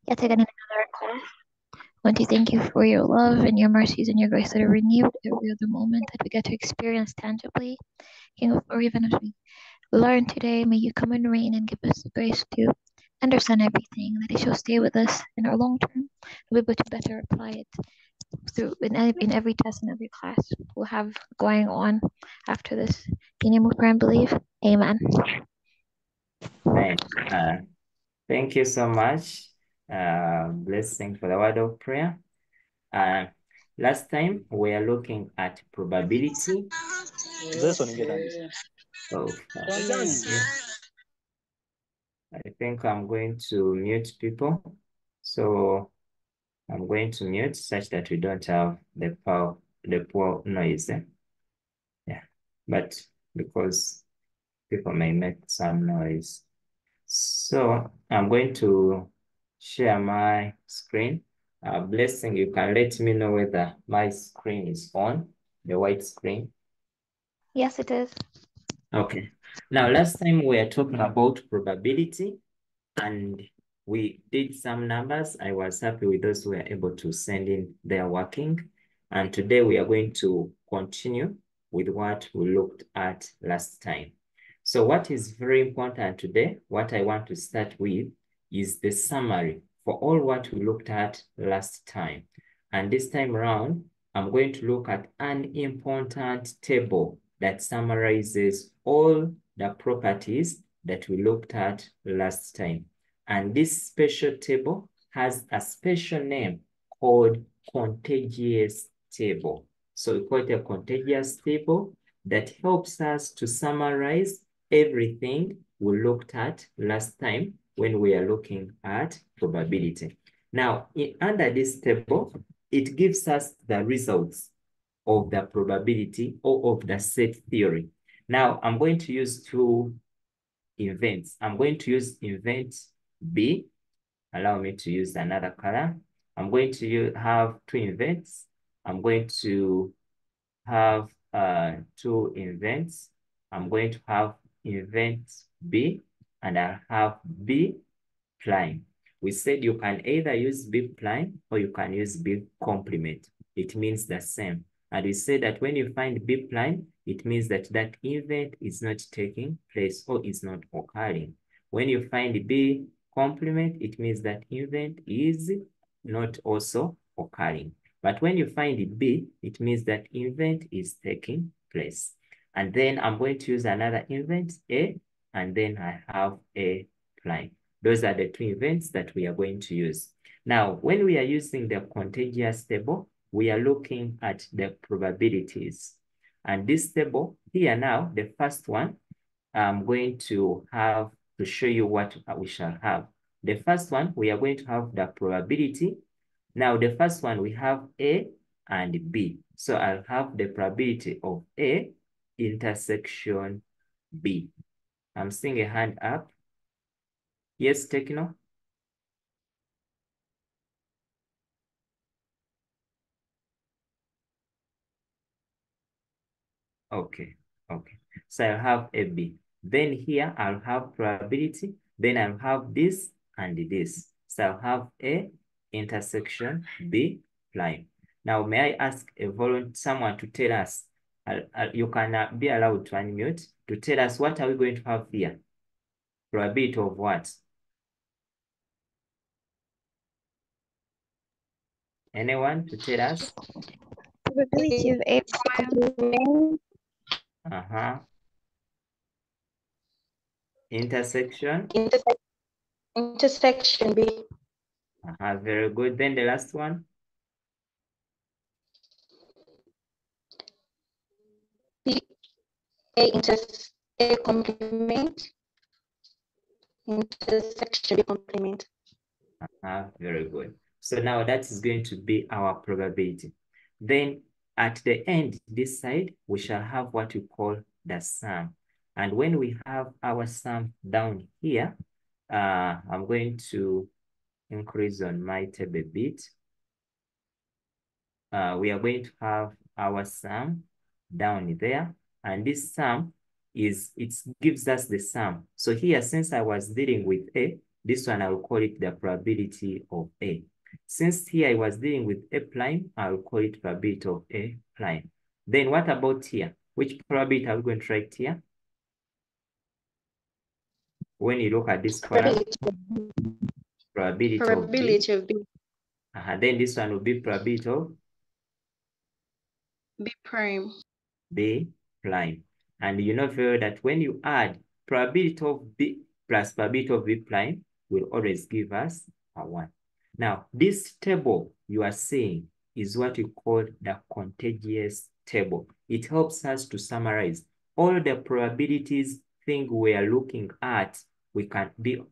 Yet again in another class. I want to thank you for your love and your mercies and your grace that are renewed every other moment that we get to experience tangibly. King of glory, even as we learn today, may you come and reign and give us the grace to understand everything, that it shall stay with us in our long term, and we'll be able to better apply it through in every test and every class we'll have going on after this. In your name we pray and believe. Amen. Amen. Thank you so much. Blessing for the word of prayer. Last time we are looking at probability. Oh, I think I'm going to mute people. So I'm going to mute such that we don't have the poor noise. Yeah, but because people may make some noise. So I'm going to share my screen. Blessing, you can let me know whether my screen is on, the white screen. Yes, it is. Okay. Now, last time we were talking about probability and we did some numbers. I was happy with those who were able to send in their working. And today we are going to continue with what we looked at last time. So what is very important today, what I want to start with is the summary for all what we looked at last time. And this time around, I'm going to look at an important table that summarizes all the properties that we looked at last time. And this special table has a special name called contagious table. So we call it a contagious table that helps us to summarize everything we looked at last time when we are looking at probability. Now, under this table, it gives us the results of the probability or of the set theory. Now, I'm going to use two events. I'm going to use event B. Allow me to use another color. I'm going to have two events. I'm going to have two events. I'm going to have event B and I'll have B prime. We said you can either use B prime or you can use B complement. It means the same. And we say that when you find B prime, it means that that event is not taking place or is not occurring. When you find B complement, it means that event is not also occurring. But when you find B, it means that event is taking place. And then I'm going to use another event A, and then I have A prime. Those are the two events that we are going to use. Now, when we are using the contagious table, we are looking at the probabilities. And this table here now, the first one, I'm going to have to show you what we shall have. The first one, we are going to have the probability. Now, the first one, we have A and B. So I'll have the probability of A intersection B. I'm seeing a hand up. Yes, Techno? Okay, okay. So I'll have a B. Then here I'll have probability. Then I'll have this and this. So I'll have A intersection B prime. Now, may I ask someone to tell us, you can be allowed to unmute, to tell us what are we going to have here? Probability of what? Anyone to tell us? Probability of A complement. Intersection? Intersection B. Very good. Then the last one? B. A complement. Intersection B complement. Very good. So now that is going to be our probability. Then at the end, this side, we shall have what we call the sum. And when we have our sum down here, I'm going to increase on my tab a bit. We are going to have our sum down there. And this sum it gives us the sum. So here, since I was dealing with A, This one, I'll call it the probability of A. Since here I was dealing with A prime, I'll call it probability of A prime. Then what about here? Which probability are we going to write here? When you look at this column, probability of B. Probability of B. Then this one will be probability of B prime. B prime. And you know very well that when you add probability of B plus probability of B prime will always give us a 1. Now, this table you are seeing is what we call the contagious table. It helps us to summarize all the probabilities thing we are looking at. We can be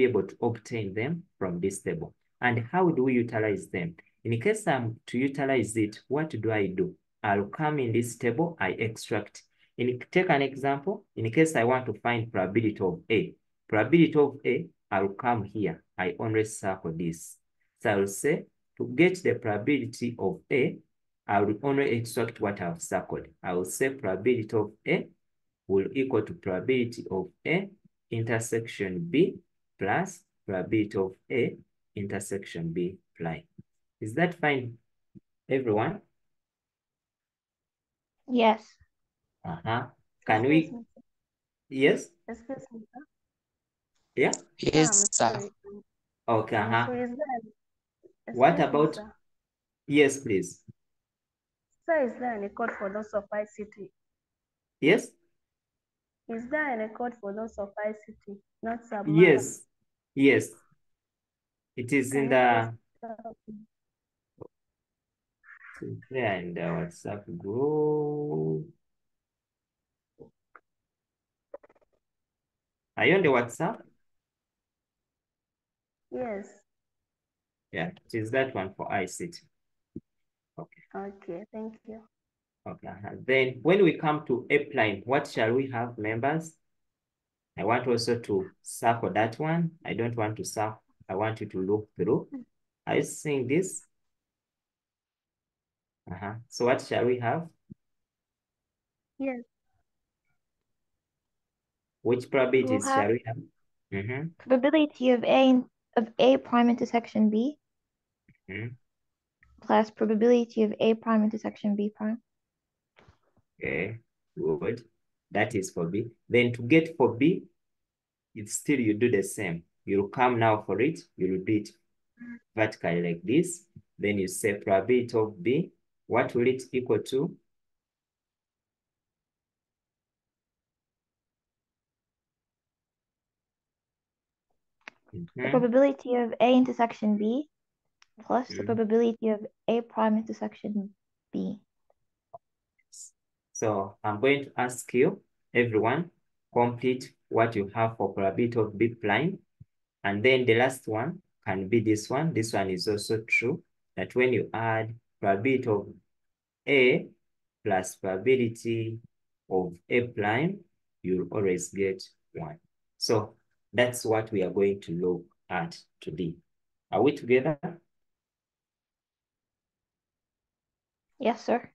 able to obtain them from this table. And how do we utilize them? In case I'm to utilize it, what do? I'll come in this table, I extract. Take an example. In case I want to find probability of A. Probability of A, I'll come here. I only circle this. So I'll say, to get the probability of A, I will only extract what I've circled. I will say probability of A will equal to probability of A intersection B plus probability of A intersection B prime. Is that fine, everyone? Yes. Can we? Yes? Excuse me, sir. Yeah? Yes, sir. Sorry. Okay. So is there, What excuse me, about? sir. Yes, please. Sir, is there any code for those of ICT? Yes? Is there any code for those of ICT, not submara? Yes. Yes. It is in Can you please the tell me? there in the WhatsApp group. Are you on the WhatsApp? Yes. Yeah, it is that one for ICT. Okay. Okay, thank you. Okay. Then when we come to A prime, what shall we have, members? I want also to circle that one. I don't want to circle. I want you to look through. Are you seeing this? So what shall we have? Yes. Which We'll probabilities have shall we have? probability of A prime intersection B plus probability of A prime intersection B prime. Okay, good. That is for B. Then to get for B, it's still you do the same. You'll come now for it. You'll do it vertically like this. Then you say probability of B. What will it equal to? The probability of A intersection B plus the probability of A prime intersection B. So I'm going to ask you, everyone, complete what you have for probability of B prime. And then the last one can be this one. This one is also true, that when you add probability of A plus probability of A prime, you'll always get 1. So that's what we are going to look at today. Are we together? Yes, sir.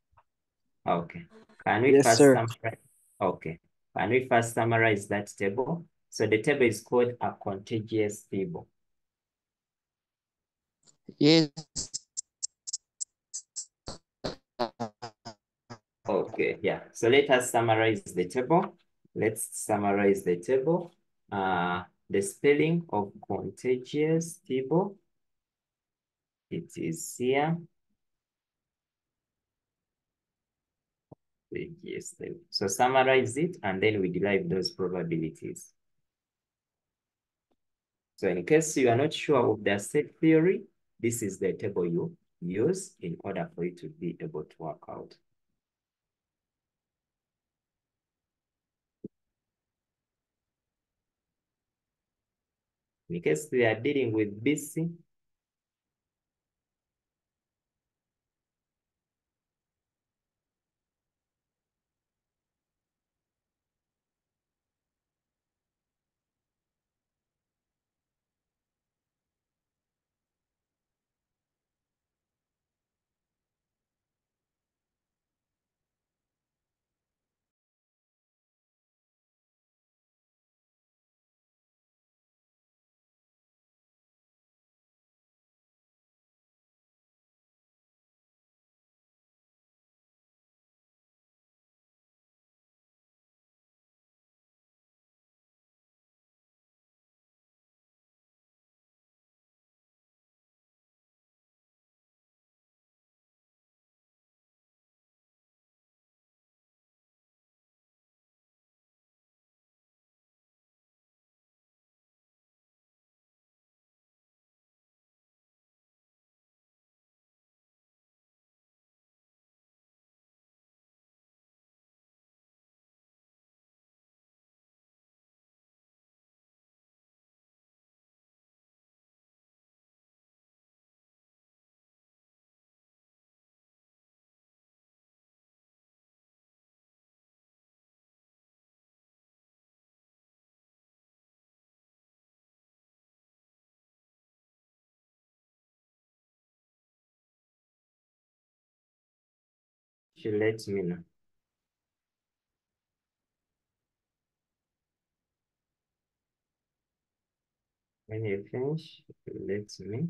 Okay. Can we Yes, first sir. summarize? Okay. Can we first summarize that table? So the table is called a contagious table. Yes. Okay, yeah. So let us summarize the table. Let's summarize the table. The spelling of contagious table. It is here. Yes. So summarize it and then we derive those probabilities. So in case you are not sure of the set theory, this is the table you use in order for you to be able to work out. In case we are dealing with BC, She lets me know. When you finish, let me.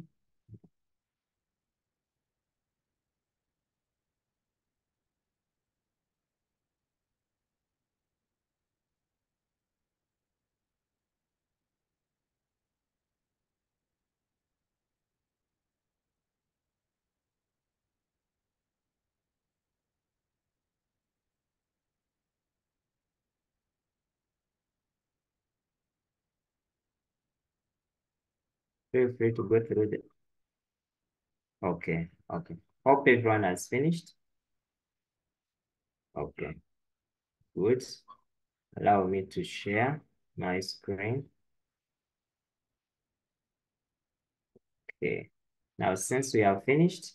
Feel free to go through the. Okay, okay. Hope everyone has finished. Okay, good. Allow me to share my screen. Okay, now since we have finished,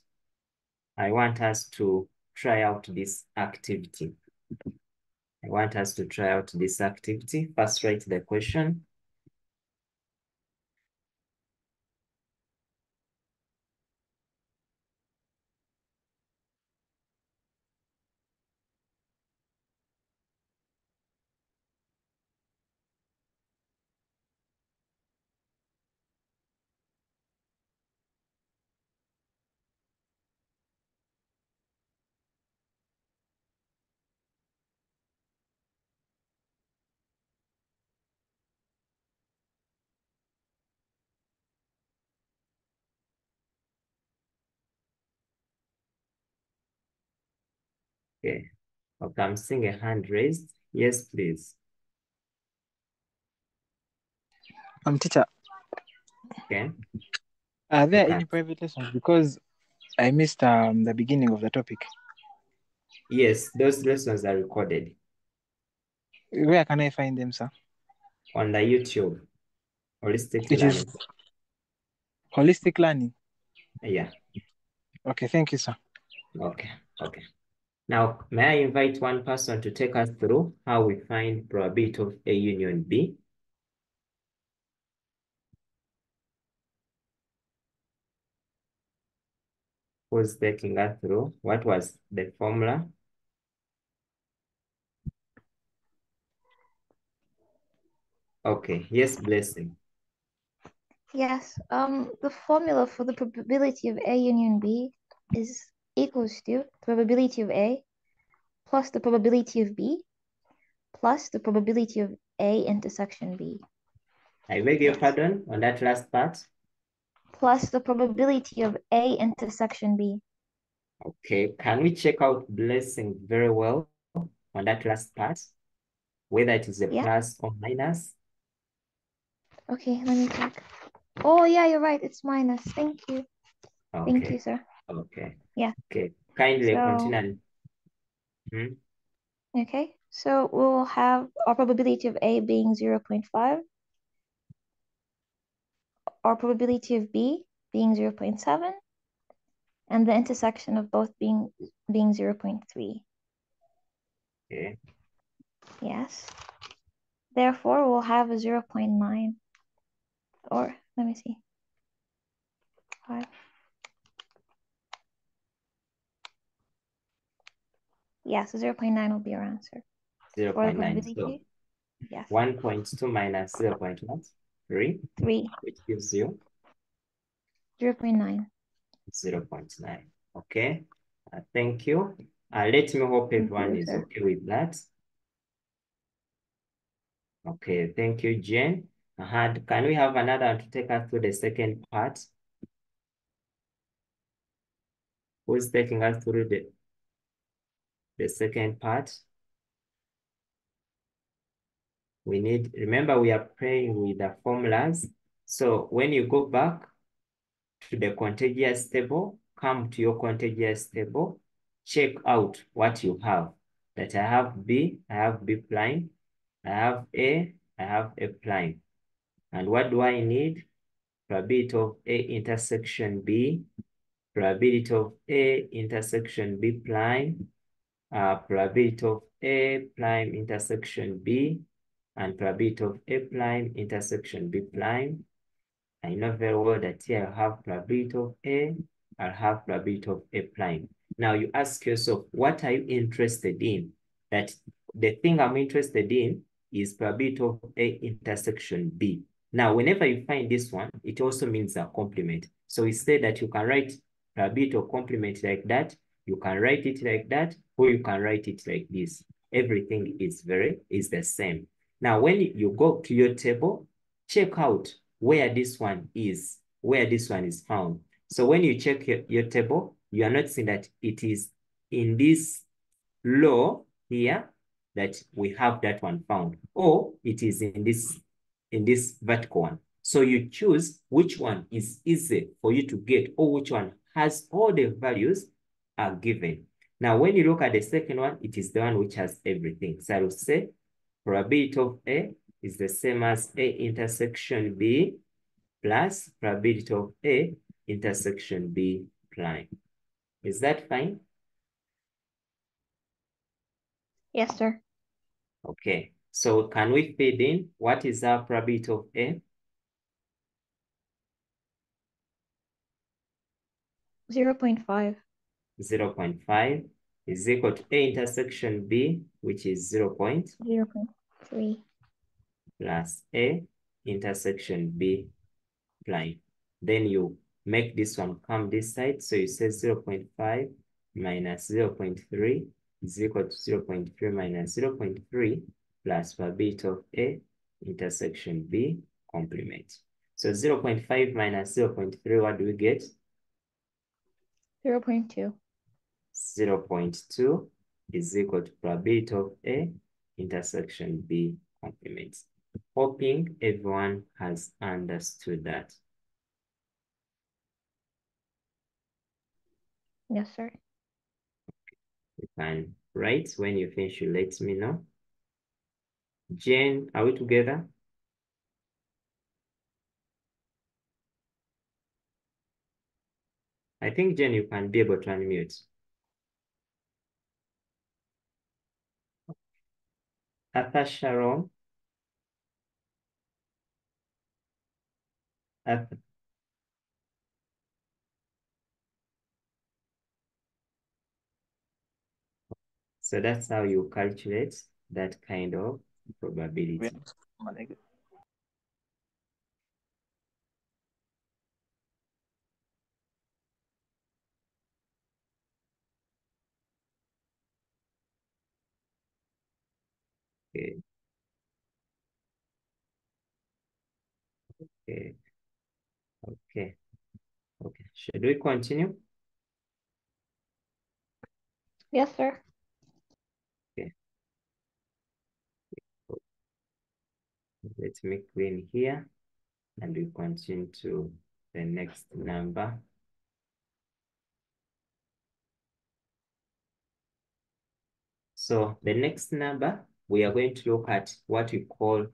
I want us to try out this activity. First write the question. Okay, okay, I'm seeing a hand raised. Yes, please. Teacher, Okay. are there Okay. any private lessons? Because I missed the beginning of the topic. Yes, those lessons are recorded Where can I find them, sir? on the YouTube. Holistic It learning. is holistic learning. Yeah. Okay, thank you, sir. Okay. Okay. Now, may I invite one person to take us through how we find probability of A union B? Who's taking us through? What was the formula? Okay. Yes, Blessing. Yes. The formula for the probability of A union B is equals to probability of A plus the probability of B plus the probability of A intersection B. I beg your Yes. pardon on that last part. Plus the probability of A intersection B. Okay. Can we check out Blessing very well on that last part? Whether it is a Yeah. plus or minus? Okay, let me check. Oh yeah, you're right. It's minus. Thank you. Thank you, Okay. sir. Okay. Yeah. Okay. Kindly So continue. okay. So we'll have our probability of A being 0.5, our probability of B being 0.7, and the intersection of both being 0.3. Okay. Yes. Therefore, we'll have a 0.9, or let me see. 5. Yes, 0.9 will be our answer. For the 0.9. So probability, yes. 1.2 minus 0.3, 3. which gives you 0.9. 0.9. Okay. Thank you. Let me hope Thank everyone you, is sir. okay with that. Okay. Thank you, Jen. Can we have another one to take us through the second part? Who's taking us through the second part? Remember, we are playing with the formulas. So when you go back to the contiguous table, come to your contiguous table, check out what you have. That I have B prime, I have A prime. And what do I need? Probability of A intersection B, probability of A intersection B prime, probability of A prime intersection B, and probability of A prime intersection B prime. I know very well that here I have probability of A, I'll have probability of A prime. Now you ask yourself, what are you interested in? That the thing I'm interested in is probability of A intersection B. Now, whenever you find this one, it also means a complement. So we say that you can write probability of complement like that, you can write it like that, or you can write it like this. Everything is the same. Now, when you go to your table, check out where this one is found. So when you check your table, you are noticing that it is in this row here that we have that one found, or it is in this vertical one. So you choose which one is easy for you to get, or which one has all the values are given. Now, when you look at the second one, it is the one which has everything. So I will say probability of A is the same as A intersection B plus probability of A intersection B prime. Is that fine? Yes, sir. Okay. So can we feed in what is our probability of A? 0.5. 0.5 is equal to A intersection B, which is 0.3. plus A intersection B prime. Then you make this one come this side. So you say 0.5 minus 0.3 is equal to 0.3 minus 0.3 plus probability of A intersection B complement. So 0.5 minus 0.3, what do we get? 0.2. 0.2 is equal to probability of A intersection B complement. Hoping everyone has understood that. Yes, sir. You can write. When you finish, you let me know. Jane, are we together? I think, Jane, you can be able to unmute. Arthur Sharon. Arthur. So that's how you calculate that kind of probability. Okay. Okay. Okay. Okay. Should we continue? Yes, sir. Okay. Let me clean here and we continue to the next number. So the next number, we are going to look at what we call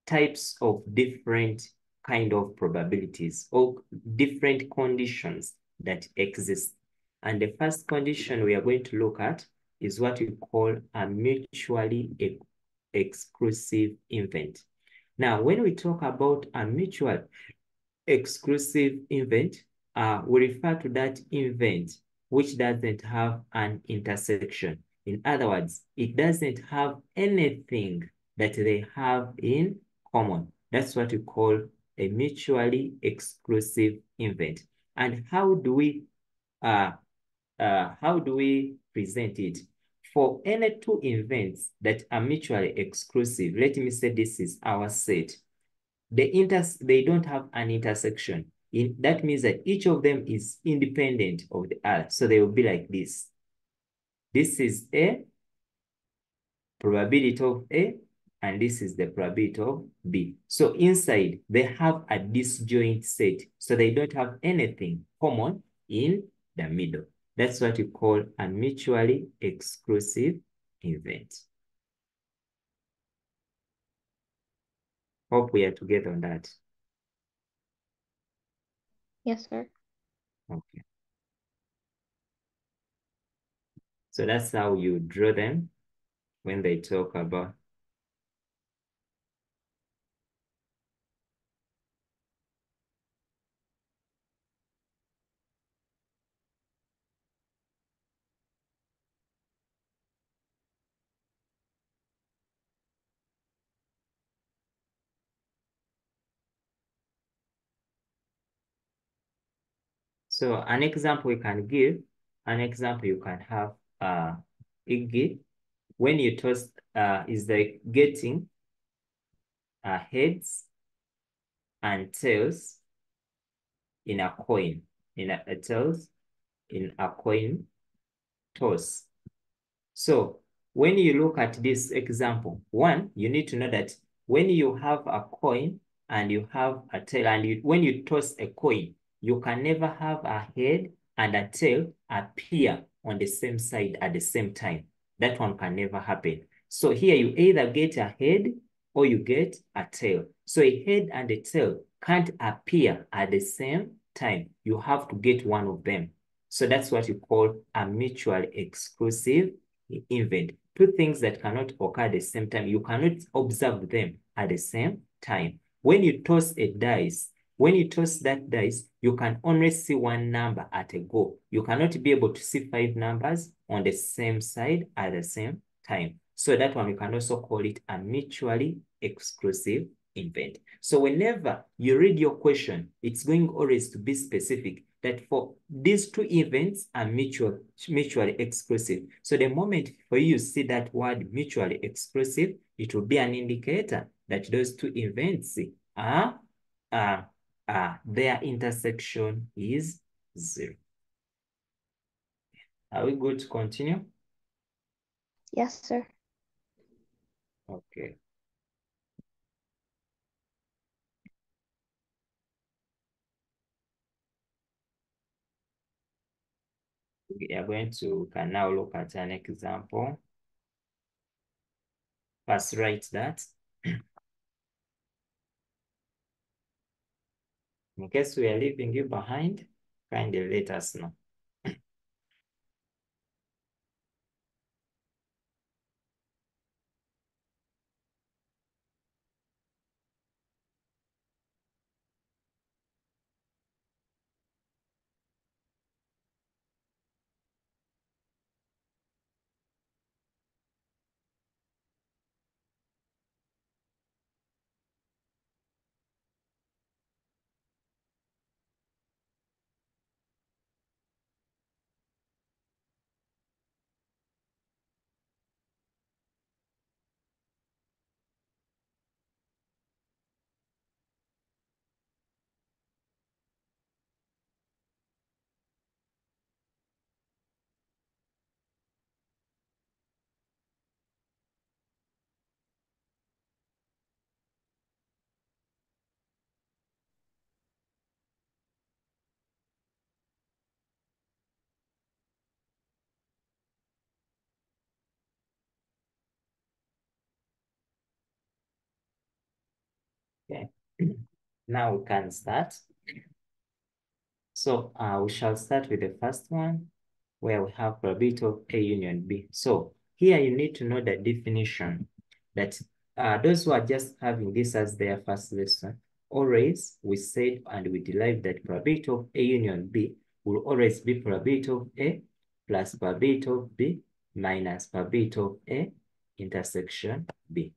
types of different kind of probabilities or different conditions that exist. And the first condition we are going to look at is what we call a mutually exclusive event. Now, when we talk about a mutual exclusive event, we refer to that event which doesn't have an intersection. In other words, it doesn't have anything that they have in common. That's what we call a mutually exclusive event. And how do we present it? For any two events that are mutually exclusive, let me say this is our set. They don't have an intersection. That means that each of them is independent of the other. So they will be like this. This is A, probability of A, and this is the probability of B. So inside, they have a disjoint set. So they don't have anything common in the middle. That's what we call a mutually exclusive event. Hope we are together on that. Yes, sir. Okay. So that's how you draw them when they talk about So an example you can give, an example you can have Iggy, when you toss is like getting heads and tails in a coin, in a tails in a coin toss. So when you look at this example, one, you need to know that when you have a coin and you have a tail, and when you toss a coin, you can never have a head and a tail appear on the same side at the same time. That one can never happen. So here you either get a head or you get a tail. So a head and a tail can't appear at the same time. You have to get one of them. So that's what you call a mutually exclusive event. Two things that cannot occur at the same time. You cannot observe them at the same time. When you toss a dice, when you toss that dice, you can only see one number at a go. You cannot be able to see 5 numbers on the same side at the same time. So that one, you can also call it a mutually exclusive event. So whenever you read your question, it's going always to be specific that for these two events are mutually exclusive. So the moment for you see that word mutually exclusive, it will be an indicator that those two events are their intersection is 0. Are we good to continue? Yes, sir. Okay. We are going to can now look at an example. First, write that. In case we are leaving you behind, kindly let us know. Okay. Now we can start. So we shall start with the first one where we have probability of A union B. So here you need to know the definition that those who are just having this as their first lesson, always we said and we derived that probability of A union B will always be probability of A plus probability of B minus probability of A intersection B.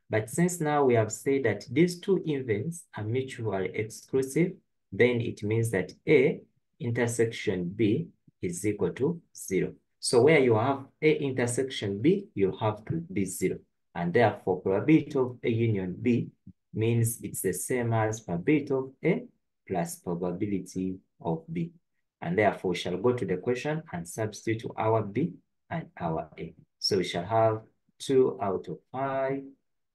But since now we have said that these two events are mutually exclusive, then it means that A intersection B is equal to 0. So where you have A intersection B, you have to be 0. And therefore, probability of A union B means it's the same as probability of A plus probability of B. And therefore, we shall go to the question and substitute our B and our A. So we shall have 2 out of 5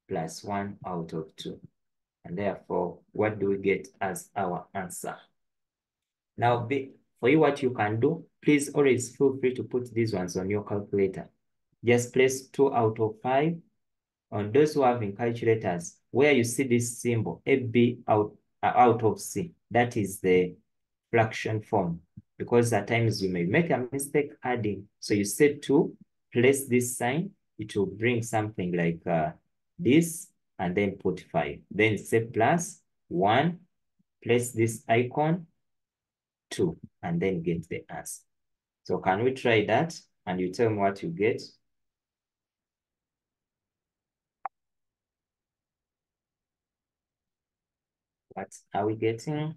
plus 1 out of 2. And therefore, what do we get as our answer? Now, for you, what you can do, please always feel free to put these ones on your calculator. Just place 2 out of 5 on those who have in calculators, where you see this symbol, AB out of C. That is the fraction form, because at times you may make a mistake adding. So you say 2, place this sign, it will bring something like this, and then put 5. Then say plus 1, place this icon, 2, and then get the answer. So can we try that? And you tell me what you get. What are we getting?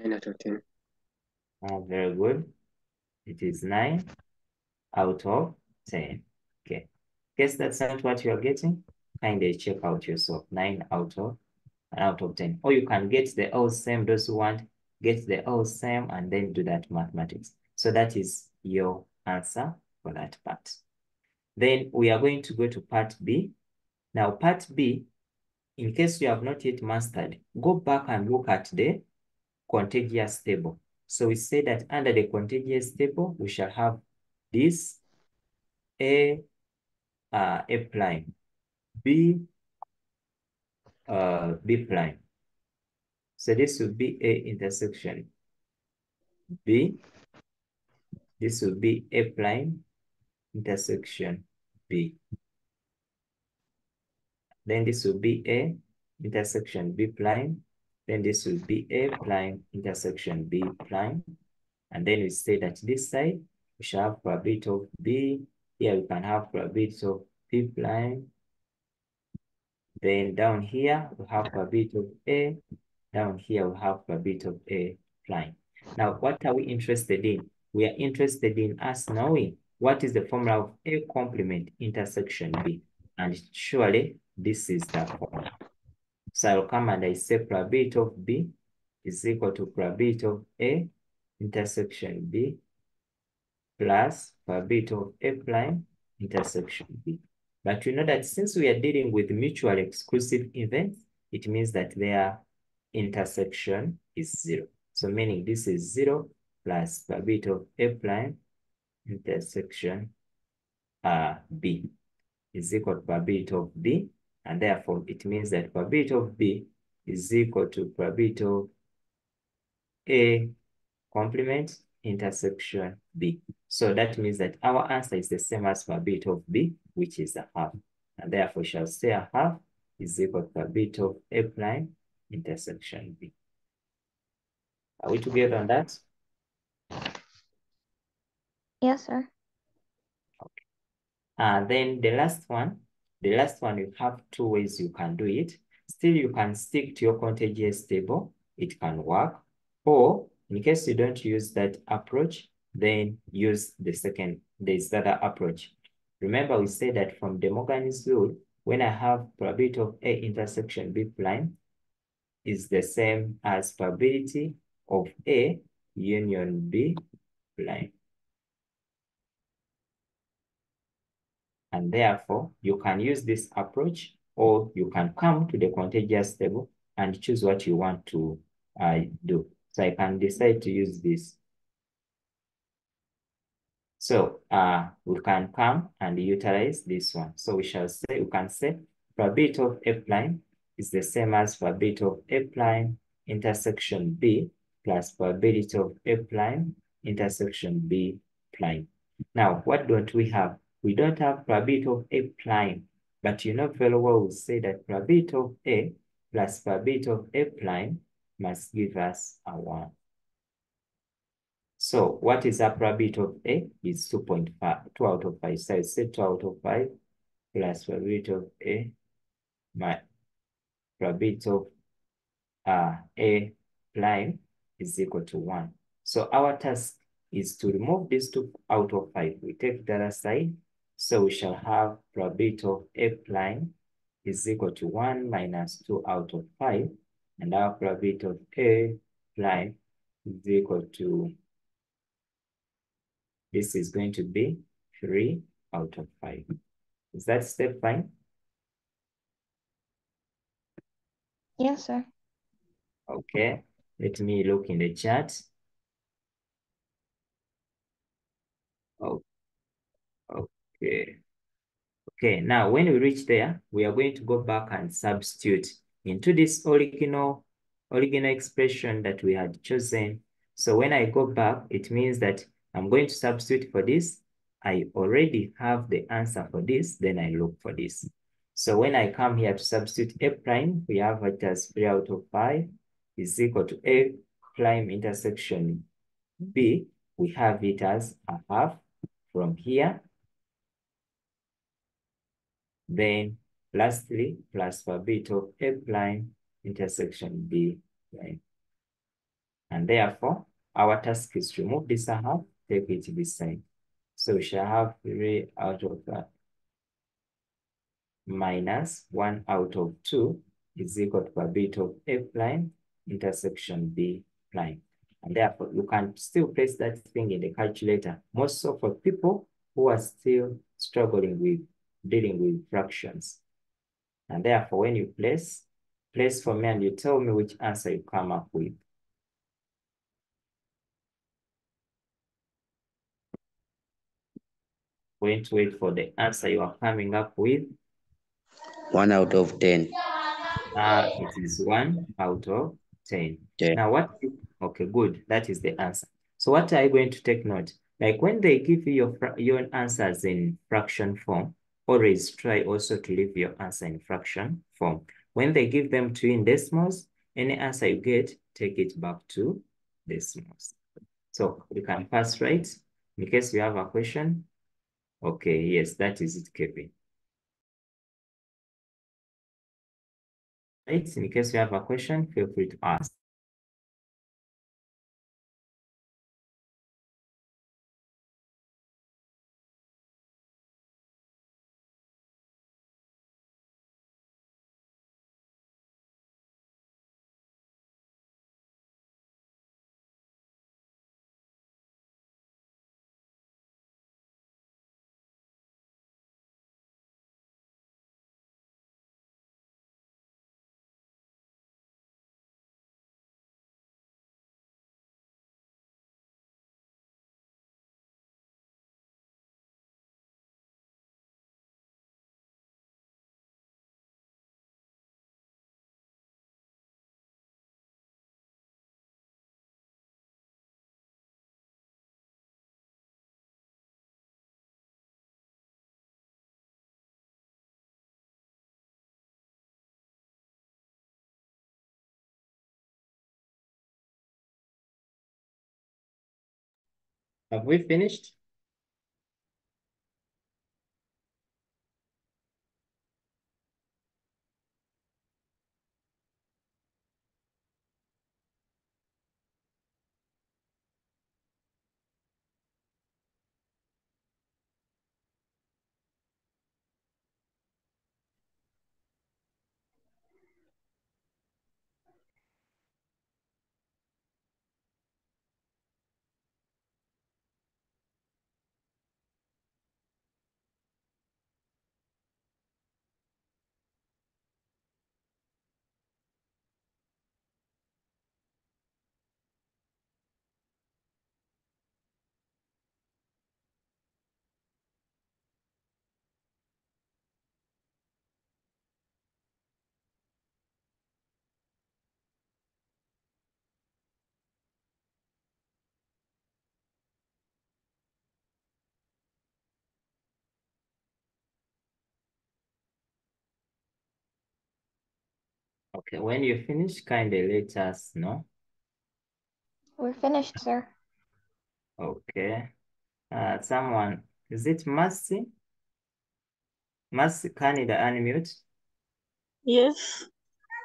9 out of 10. Very good. It is 9 out of 10. Okay. Guess that's not what you are getting. Kindly check out yourself. 9 out of 10. Or you can get the LCM, those who want, get the LCM and then do that mathematics. So that is your answer for that part. Then we are going to go to part B. Now, part B, in case you have not yet mastered, go back and look at the contiguous table. So we say that under the contiguous table, we shall have this A prime, B prime. So this will be A intersection B. This will be A prime intersection B. Then this will be A intersection B prime. Then this will be A prime intersection B prime. And then we say that this side, we shall have probability of B. Here we can have probability of B prime. Then down here, we have probability of A. Down here, we have probability of A prime. Now, what are we interested in? We are interested in us knowing what is the formula of A complement intersection B. And surely, this is the formula. So I'll come and I say probability of B is equal to probability of A intersection B plus probability of A prime intersection B. But you know that since we are dealing with mutually exclusive events, it means that their intersection is 0. So meaning this is 0 plus probability of A prime intersection B is equal to probability of B. And therefore, it means that probability of B is equal to probability of A complement intersection B. So that means that our answer is the same as probability of B, which is a half. And therefore, we shall say a half is equal to probability of A prime intersection B. Are we together on that? Yes, sir. Then the last one, you have 2 ways you can do it. Still, you can stick to your contiguous table. It can work. Or in case you don't use that approach, then use this other approach. Remember, we said that from De Morgan's rule, when I have probability of A intersection B prime is the same as probability of A union B prime. And therefore, you can use this approach, or you can come to the contiguous table and choose what you want to do. So I can decide to use this. So we can come and utilize this one. So we can say probability of A prime is the same as probability of A prime intersection B plus probability of A prime intersection B prime. Now, what don't we have? We don't have probability of A prime, but you know very well we say that probability of A plus probability of A prime must give us a 1. So what is our probability of A? It's 2.5, 2 out of 5. So I say 2 out of 5 plus probability of A, my probability of A prime is equal to 1. So our task is to remove this 2 out of 5. We take the other side. So we shall have probability of A prime is equal to 1 minus 2 out of 5. And our probability of A prime is equal to, this is going to be 3 out of 5. Is that step fine? Yes, sir. Okay. Let me look in the chat. Oh, okay. Okay, now when we reach there, we are going to go back and substitute into this original expression that we had chosen. So when I go back, it means that I'm going to substitute for this. I already have the answer for this, then I look for this. So when I come here to substitute A prime, we have it as 3 out of 5 is equal to A prime intersection B. We have it as a half from here. Then lastly, plus probability of A prime intersection B prime. And therefore, our task is to move this half, take it to this side. So we shall have 3 out of that minus 1 out of 2 is equal to a bit of A prime intersection B prime. And therefore, you can still place that thing in the calculator. Most so for people who are still struggling with dealing with fractions. And therefore, when you place for me and you tell me which answer you come up with. Going to wait for the answer you are coming up with. 1 out of 10. It is 1 out of 10. Okay. Now what, okay, good. That is the answer. So what are you going to take note? Like when they give you your answers in fraction form, always try also to leave your answer in fraction form. When they give them to you in decimals, any answer you get, take it back to decimals. So you can pass right in case you have a question. Okay, yes, that is it, Kevin. Right, in case you have a question, feel free to ask. Have we finished? Okay, when you finish, kindly let us know. We're finished, sir. Okay. Someone, is it Mercy? Mercy, can you unmute? Yes.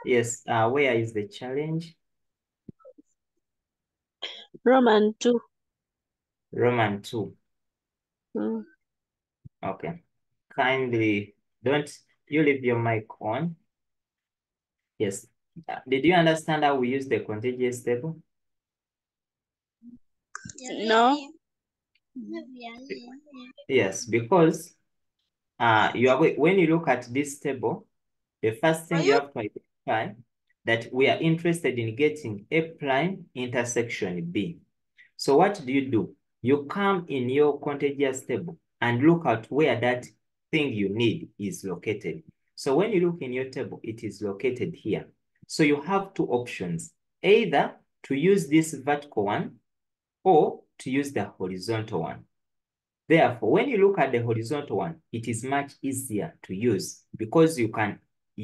Yes. Where is the challenge? Roman 2. Roman 2. Mm. Okay. Kindly, don't you leave your mic on? Yes. Did you understand how we use the contiguous table? No. Yes, because when you look at this table, the first thing you have to identify that we are interested in getting A prime intersection B. So what do? You come in your contiguous table and look at where that thing you need is located. So when you look in your table, it is located here. So you have two options, either to use this vertical one or to use the horizontal one. Therefore, when you look at the horizontal one, it is much easier to use because you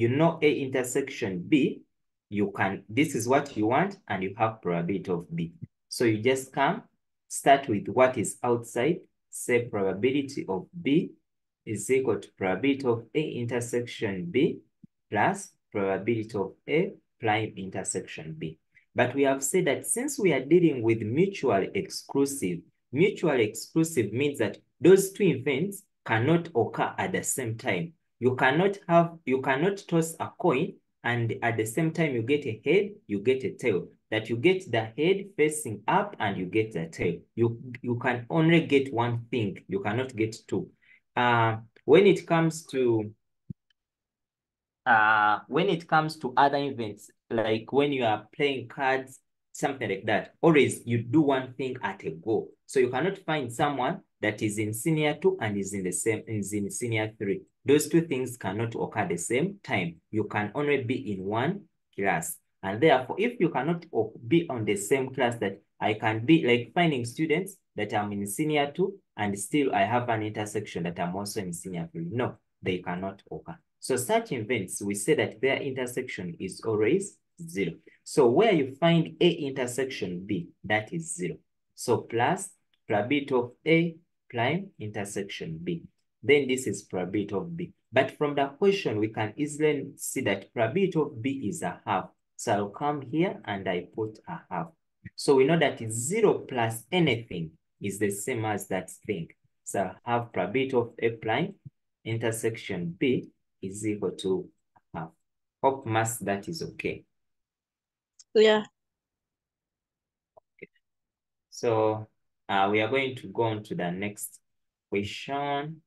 know A intersection B, this is what you want and you have probability of B. So you just start with what is outside, say probability of B is equal to probability of A intersection B plus probability of A prime intersection B. But we have said that since we are dealing with mutually exclusive means that those two events cannot occur at the same time. You cannot toss a coin and at the same time you get a head, you get a tail. That you get the head facing up and you get the tail. You can only get one thing. You cannot get two. When it comes to other events, like when you are playing cards, something like that, always you do one thing at a go. So you cannot find someone that is in senior 2 and is in senior 3. Those two things cannot occur at the same time. You can only be in one class. And therefore, if you cannot be on the same class, that I can be like finding students that I'm in senior 2 and still I have an intersection that I'm also in senior 3. No, they cannot occur. So such events, we say that their intersection is always 0. So where you find A intersection B, that is 0. So plus probability of A prime intersection B. Then this is probability of B. But from the question, we can easily see that probability of B is a half. So I'll come here and I put a half. So we know that 0 plus anything is the same as that thing. So I have probability of A prime intersection B is equal to half. Hope mass that is okay. Yeah. Okay. So we are going to go on to the next question.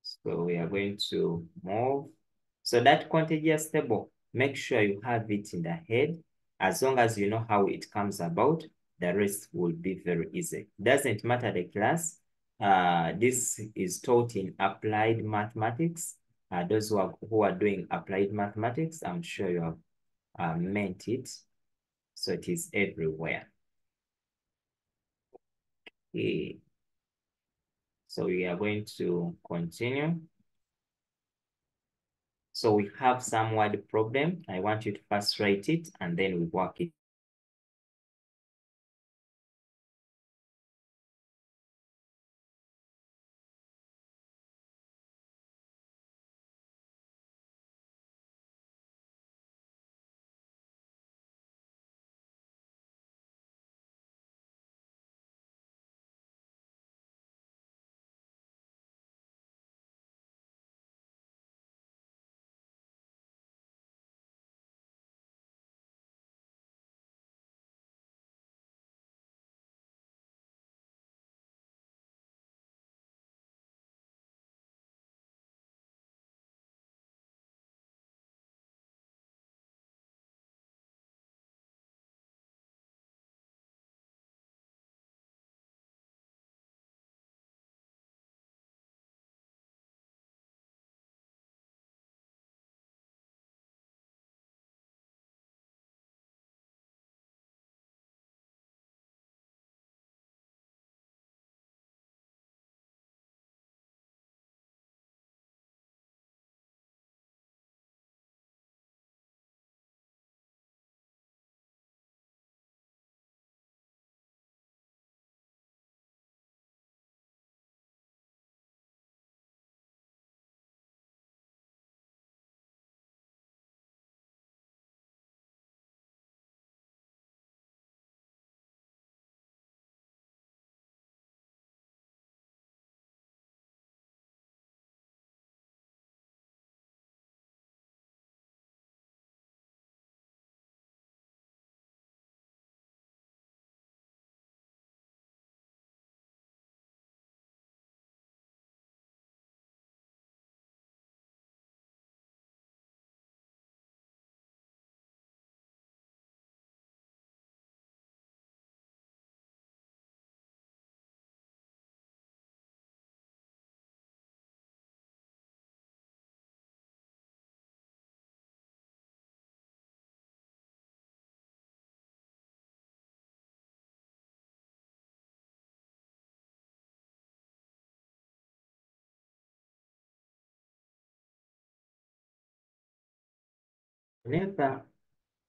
So we are going to move. So that contiguous table, make sure you have it in the head. As long as you know how it comes about, the rest will be very easy. Doesn't matter the class. This is taught in applied mathematics. Those who are doing applied mathematics, I'm sure you have meant it. So it is everywhere. Okay. So we are going to continue. So we have some word problem. I want you to first write it and then we work it.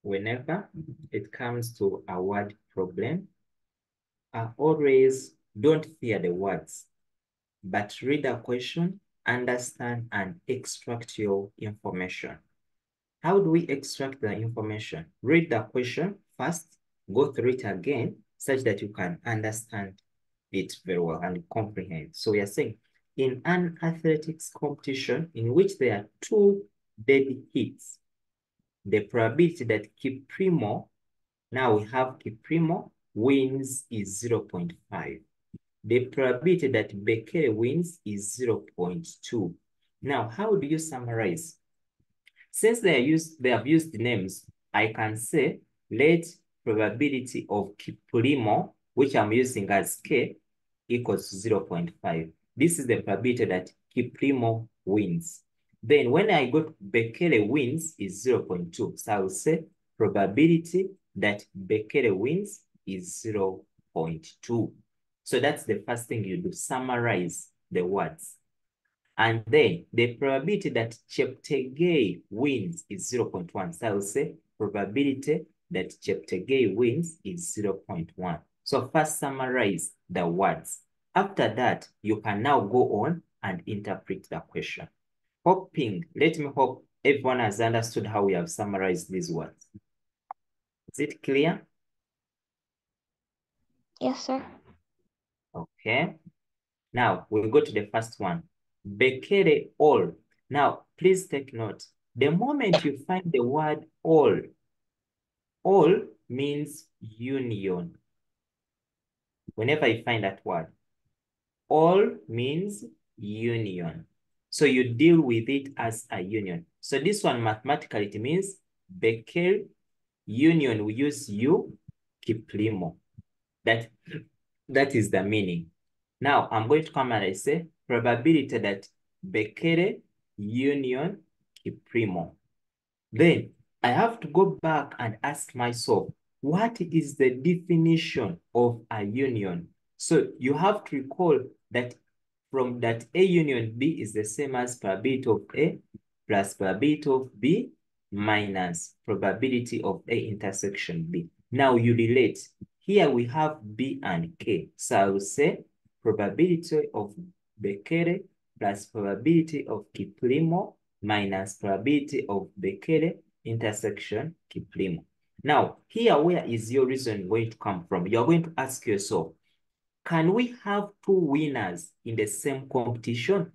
Whenever it comes to a word problem, always don't fear the words, but read the question, understand and extract your information. How do we extract the information? Read the question first, go through it again, such that you can understand it very well and comprehend. So we are saying, in an athletics competition in which there are 2 dead hits, the probability that Kiprimo, now we have Kiprimo wins is 0.5. The probability that Bekele wins is 0.2. Now, how do you summarize? Since they have used names, I can say let probability of Kiprimo, which I'm using as K, equals 0.5. This is the probability that Kiprimo wins. Then when I go to Bekele wins is 0.2. So I will say probability that Bekele wins is 0.2. So that's the first thing you do, summarize the words. And then the probability that Cheptegei wins is 0.1. So I will say probability that Cheptegei wins is 0.1. So first summarize the words. After that, you can now go on and interpret the question. Let me hope everyone has understood how we have summarized these words. Is it clear? Yes, sir. Okay. Now we'll go to the first one. Bekele all. Now, please take note. The moment you find the word all means union. Whenever you find that word, all means union. So you deal with it as a union. So this one mathematically, it means Bekele union, we use U, Kiplimo. That is the meaning. Now, I'm going to come and I say probability that Bekele union Kiprimo. Then I have to go back and ask myself, what is the definition of a union? So you have to recall that from that A union B is the same as probability of A plus probability of B minus probability of A intersection B. Now you relate. Here we have B and K. So I will say probability of Bekele plus probability of Kiplimo minus probability of Bekele intersection Kiplimo. Now, here, where is your reason going to come from? You're going to ask yourself, can we have 2 winners in the same competition?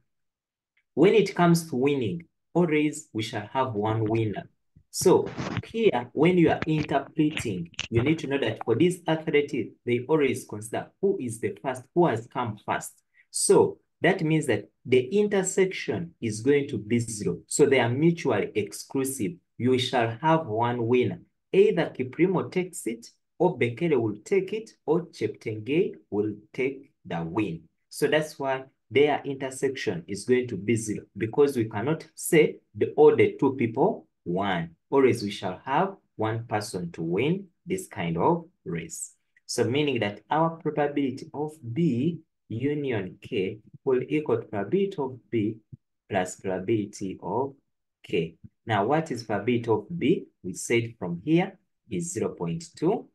When it comes to winning, always we shall have 1 winner. So here, when you are interpreting, you need to know that for this athlete, they always consider who is the first, who has come first. So that means that the intersection is going to be 0. So they are mutually exclusive. You shall have 1 winner. Either Kiprimo takes it, or Bekele will take it, or Cheptegei will take the win. So that's why their intersection is going to be 0, because we cannot say all the 2 people won. Always we shall have 1 person to win this kind of race. So meaning that our probability of B union K will equal to probability of B plus probability of K. Now, what is probability of B? We said from here is 0.2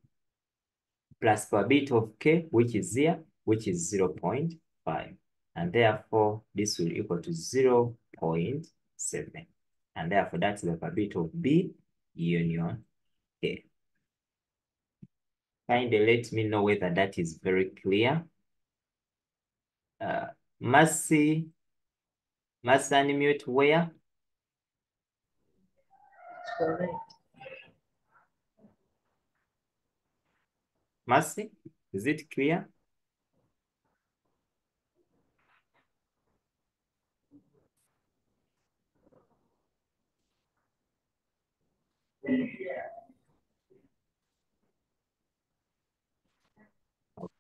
plus probability of K, which is 0.5. And therefore, this will equal to 0.7. And therefore, that's the probability of B union K. Kindly let me know whether that is very clear. Mercy unmute where? Mercy, is it clear?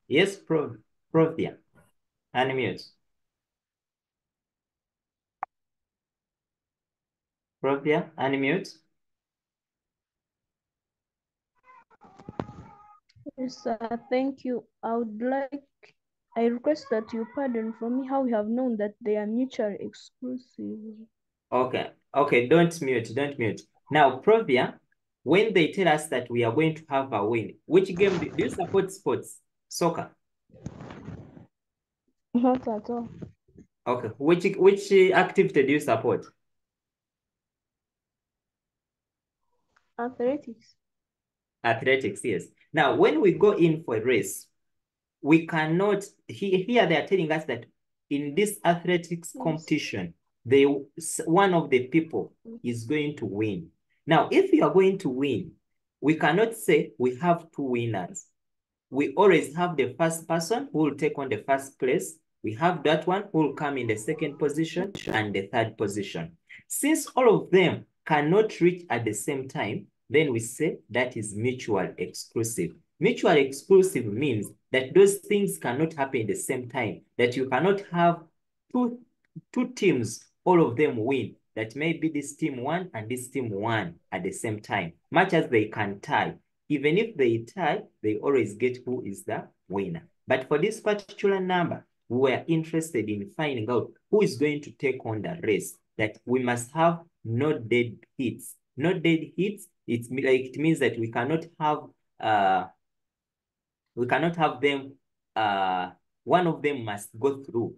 Yes, Provia, unmute. Provia, unmute. Yes, sir. Thank you. I request that you pardon for me how we have known that they are mutually exclusive. Okay, don't mute. Now, Provia, when they tell us that we are going to have a win, which game do you support sports? Soccer? Not at all. Okay, which activity do you support? Athletics. Athletics, yes. Now, when we go in for a race, we cannot, here they are telling us that in this athletics competition, one of the people is going to win. Now, if you are going to win, we cannot say we have two winners. We always have the first person who will take on the first place. We have that one who will come in the second position and the third position. Since all of them cannot reach at the same time, then we say that is mutual exclusive. Mutual exclusive means that those things cannot happen at the same time, that you cannot have two teams, all of them win, that maybe this team won and this team won at the same time, much as they can tie. Even if they tie, they always get who is the winner. But for this particular number, we are interested in finding out who is going to take on the race, that we must have no dead hits. No dead hits, it means that we cannot have them, one of them must go through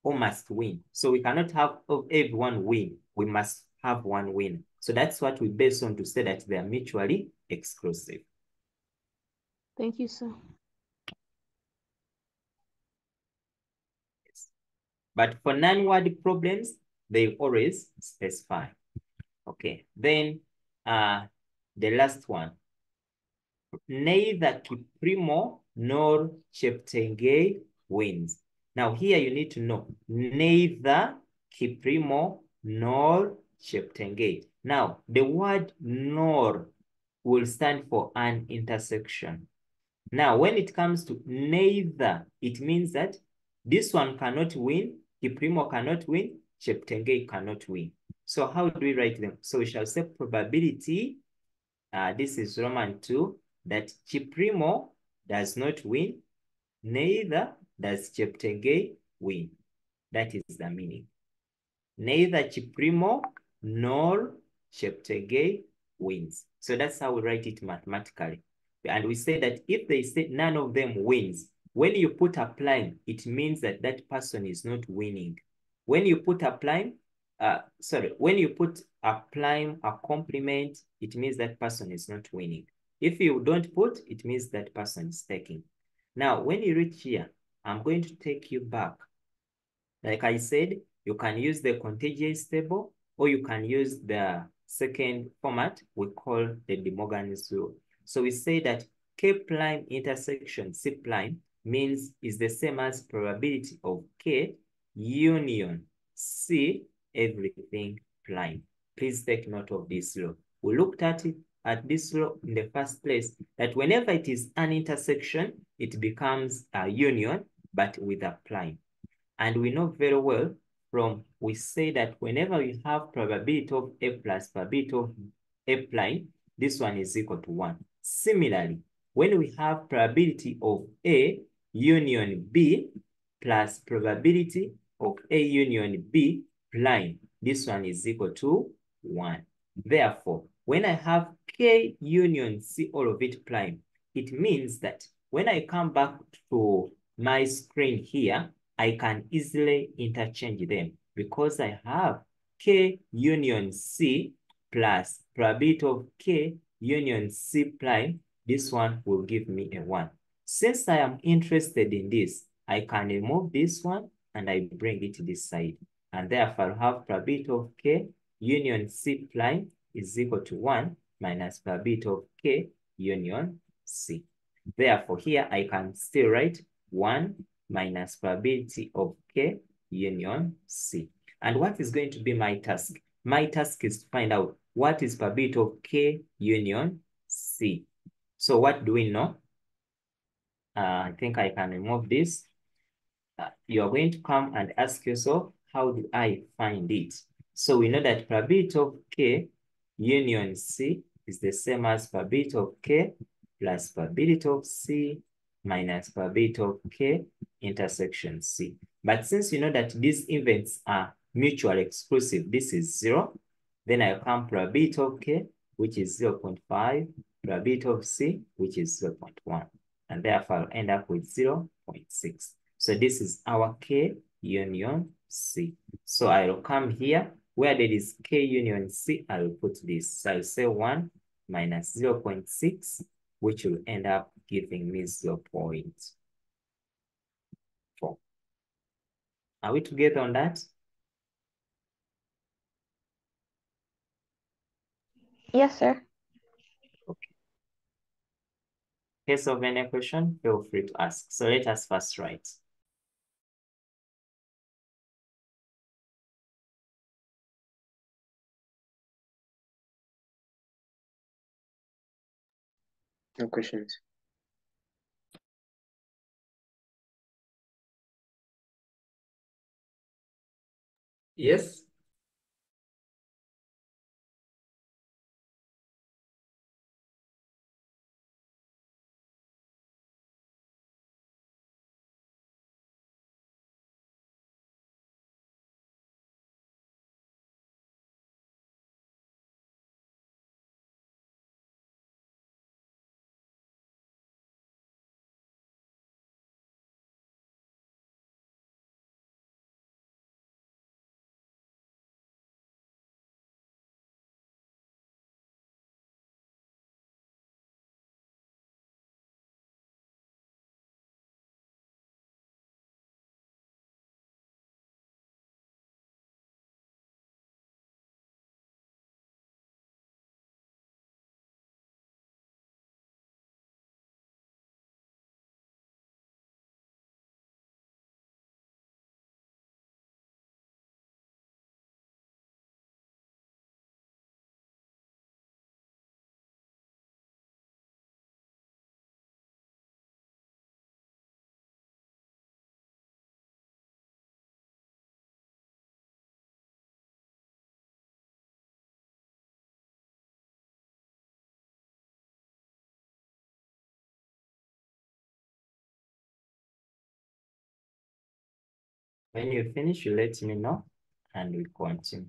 or must win. So we cannot have everyone win. We must have one win. So that's what we base on to say that they are mutually exclusive. Thank you, sir. Yes. But for non-word problems, they always specify. Okay, then the last one. Neither Kiprimo nor Cheptegei wins. Now here you need to know, neither Kiprimo nor Cheptegei. Now the word nor will stand for an intersection. Now when it comes to neither, it means that this one cannot win, Kiprimo cannot win, Cheptegei cannot win. So how do we write them? So we shall say probability, this is Roman 2, that Kiprimo does not win, neither does Cheptegei win. That is the meaning. Neither Kiprimo nor Cheptegei wins. So that's how we write it mathematically. And we say that if they say none of them wins, when you put a prime, it means that that person is not winning. When you put a prime, when you put a prime, a complement, it means that person is not winning. If you don't put, it means that person is taking. Now, when you reach here, I'm going to take you back. Like I said, you can use the contingency table, or you can use the second format we call the De Morgan's rule. So we say that K prime intersection C prime means is the same as probability of K union C everything prime. Please take note of this law. We looked at it at this law in the first place, that whenever it is an intersection, it becomes a union, but with a prime. And we know very well we say that whenever we have probability of A plus probability of A prime, this one is equal to 1. Similarly, when we have probability of A union B plus probability of A union B prime, this one is equal to 1. Therefore, when I have K union C all of it prime, it means that when I come back to my screen here, I can easily interchange them because I have K union C plus probability of K union C prime. This one will give me a 1. Since I am interested in this, I can remove this one and I bring it to this side. And therefore, I have probability of K union C prime is equal to 1 minus probability of K union C. Therefore, here I can still write 1 minus probability of K union C. And what is going to be my task? My task is to find out what is probability of K union C. So what do we know? I think I can remove this. You are going to come and ask yourself, how do I find it? So we know that probability of K union C is the same as probability of K plus probability of C minus probability of K intersection C. But since you know that these events are mutually exclusive, this is 0, then I come probability of K, which is 0.5, probability of C, which is 0.1. And therefore I'll end up with 0.6. So this is our K union C. So I will come here, where there is K union C, I will put this. So I'll say 1 minus 0.6, which will end up giving me 0.4. Are we together on that? Yes, sir. Okay. In case of any question, feel free to ask. So let us first write. No questions. Yes. When you finish, you let me know and we continue.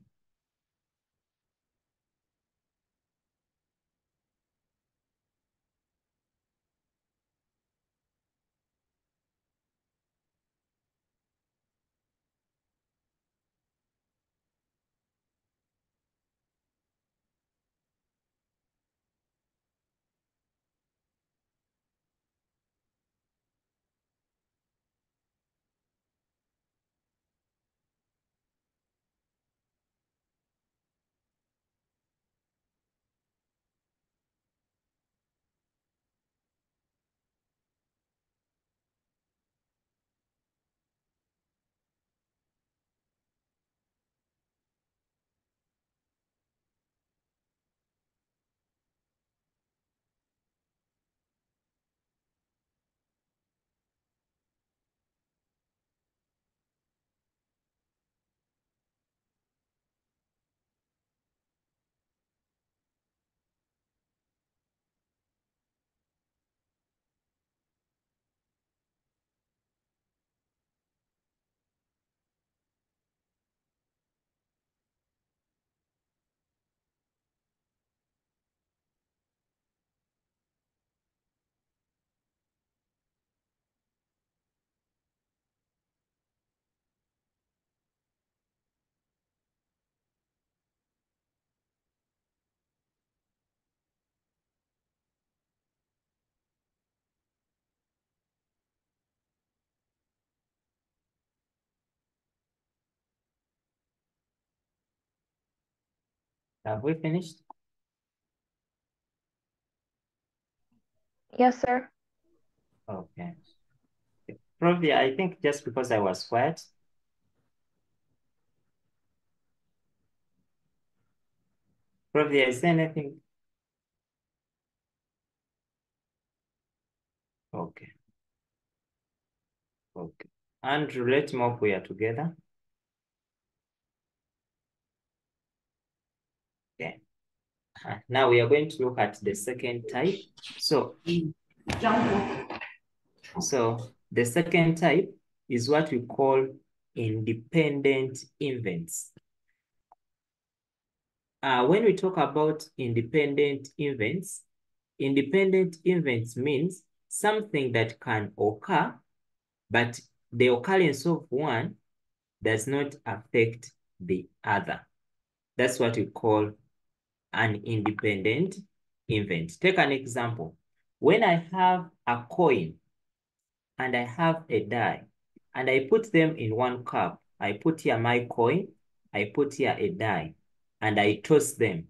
Have we finished? Yes, sir. Okay. Probably, I think just because I was quiet. Probably, is there anything? Okay. Okay. Andrew, let's move we are together. Okay. Now we are going to look at the second type. So the second type is what we call independent events. When we talk about independent events means something that can occur, but the occurrence of one does not affect the other. That's what we call an independent invent. Take an example. When I have a coin and I have a die, and I put them in one cup, I put here my coin, I put here a die, and I toss them.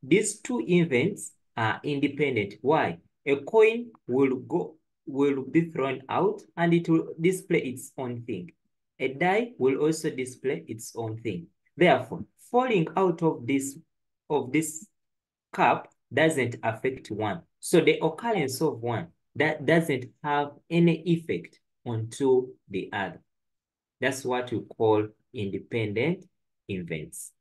These two events are independent. Why? A coin will be thrown out and it will display its own thing. A die will also display its own thing. Therefore, falling out of this cup doesn't affect one. So the occurrence of one that doesn't have any effect onto the other. That's what we call independent events.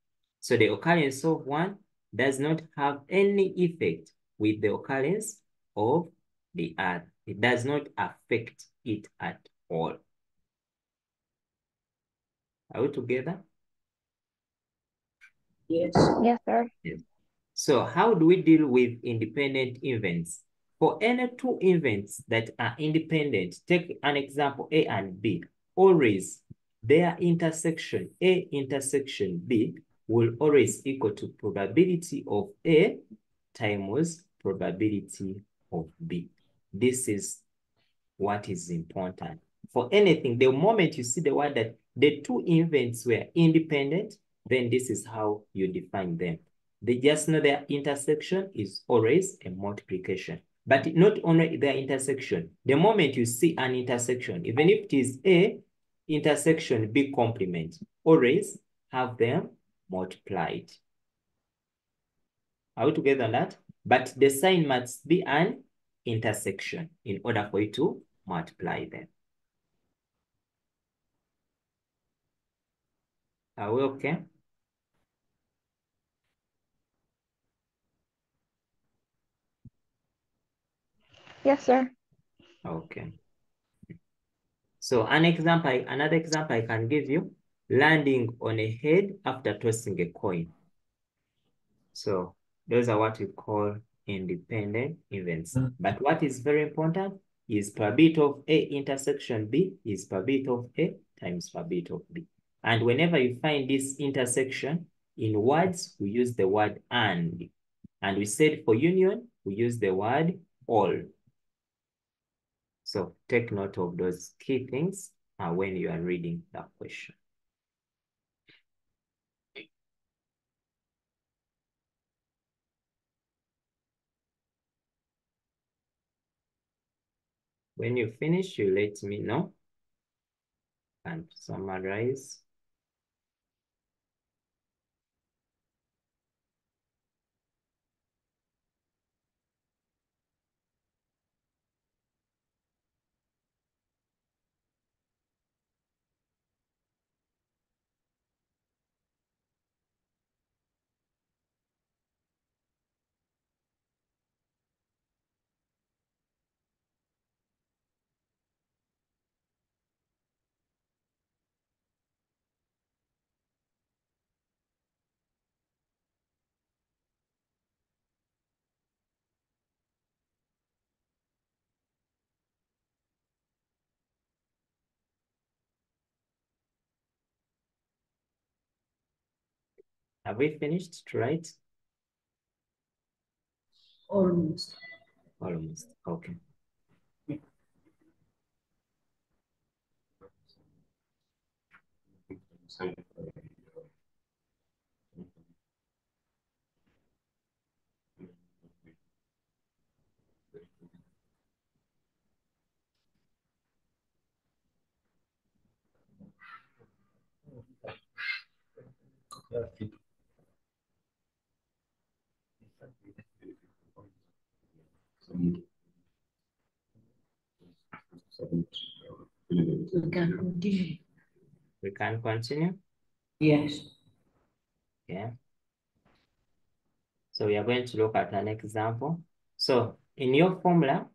So the occurrence of one does not have any effect with the occurrence of the other. It does not affect it at all. Are we together? Yes. Yes, sir. Yes. So how do we deal with independent events? For any two events that are independent, take an example, A and B, always their intersection, A intersection B, will always equal to probability of A times probability of B. This is what is important. For anything, the moment you see the word that the two events were independent, then this is how you define them. They just know their intersection is always a multiplication. But not only their intersection, the moment you see an intersection, even if it is A intersection B complement, always have them multiplied. Are we together on that? But the sign must be an intersection in order for you to multiply them. Are we okay? Yes, sir. Okay. So another example I can give you, landing on a head after tossing a coin. So those are what we call independent events. But what is very important is probability of A intersection B is probability of A times probability of B. And whenever you find this intersection in words, we use the word and. And we said for union, we use the word all. So take note of those key things when you are reading that question. When you finish, you let me know and summarize. Have we finished to write? Almost. Almost, okay. We can continue. We can continue? Yes. Yeah. So we are going to look at an example. So in your formula,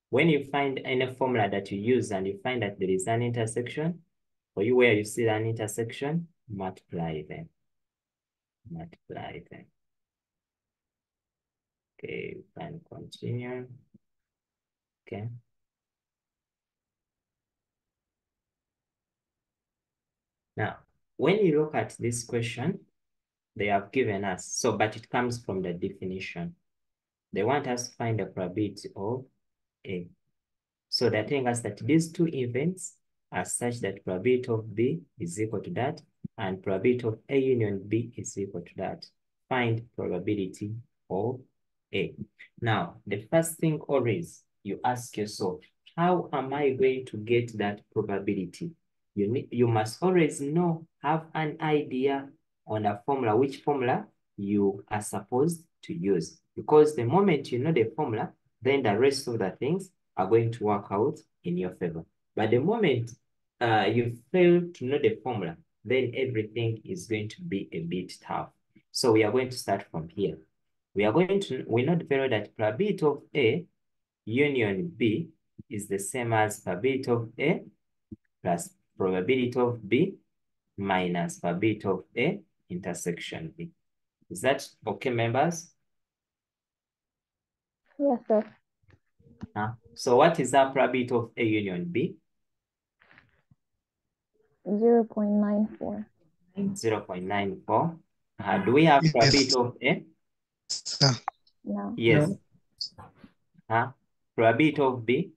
when you find any formula that you use and you find that there is an intersection, for you where you see an intersection, multiply them. Multiply them. Okay, we can continue. Okay. Now, when you look at this question, they have given us, so, but it comes from the definition. They want us to find the probability of A. So they're telling us that these two events are such that probability of B is equal to that, and probability of A union B is equal to that. Find probability of A. Now, the first thing always you ask yourself, how am I going to get that probability? You must always have an idea on a formula, which formula you are supposed to use. Because the moment you know the formula, then the rest of the things are going to work out in your favor. But the moment you fail to know the formula, then everything is going to be a bit tough. So we are going to start from here. We know very well that probability of A union B is the same as probability of A plus probability of B minus probability of A intersection B. Is that okay, members? Yes, sir. So what is our probability of A union B? 0.94. 0.94. Do we have probability of A? Sir. No. Yes. No. Probability of B?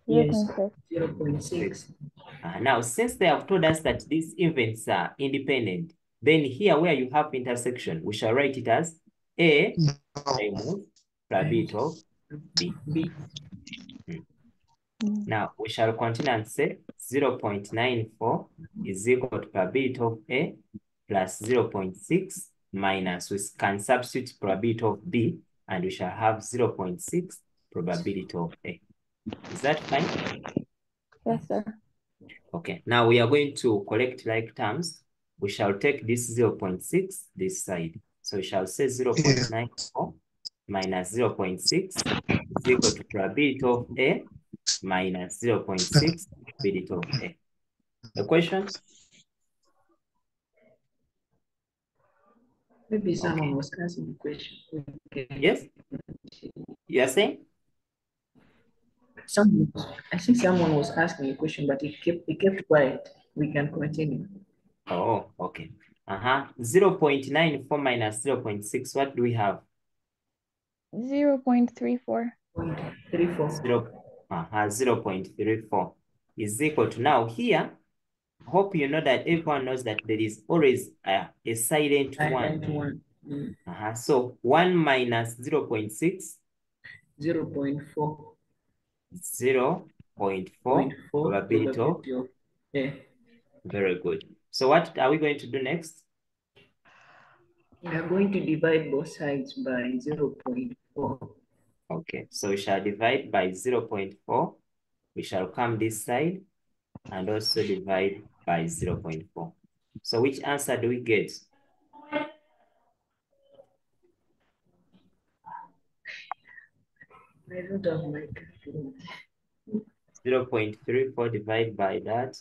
Yes. 0.6. 0.6. Now, since they have told us that these events are independent, then here where you have intersection, we shall write it as A times probability of B. B. Now, we shall continue and say 0.94 is equal to probability of A plus 0.6 minus, we can substitute probability of B, and we shall have 0.6 probability of A. Is that fine? Yes, sir. Okay, now we are going to collect like terms. We shall take this 0.6 this side. So we shall say 0.94 minus 0.6 is equal to probability of A minus 0.6 probability of A. A question? Maybe someone was asking a question. Yes? You are saying? I think someone was asking a question, but he kept quiet. We can continue. Oh, okay. 0.94 minus 0.6, what do we have? 0.34. 0.34. 0.34 is equal to, now here, hope you know that everyone knows that there is always a silent one. So 1 minus 0.6. 0.4. 0.4 probability of A. Very good. So what are we going to do next? We are going to divide both sides by 0.4. Okay, so we shall divide by 0.4. We shall come this side and also divide by 0.4. So which answer do we get? I don't have my calculator. 0.34 divided by that.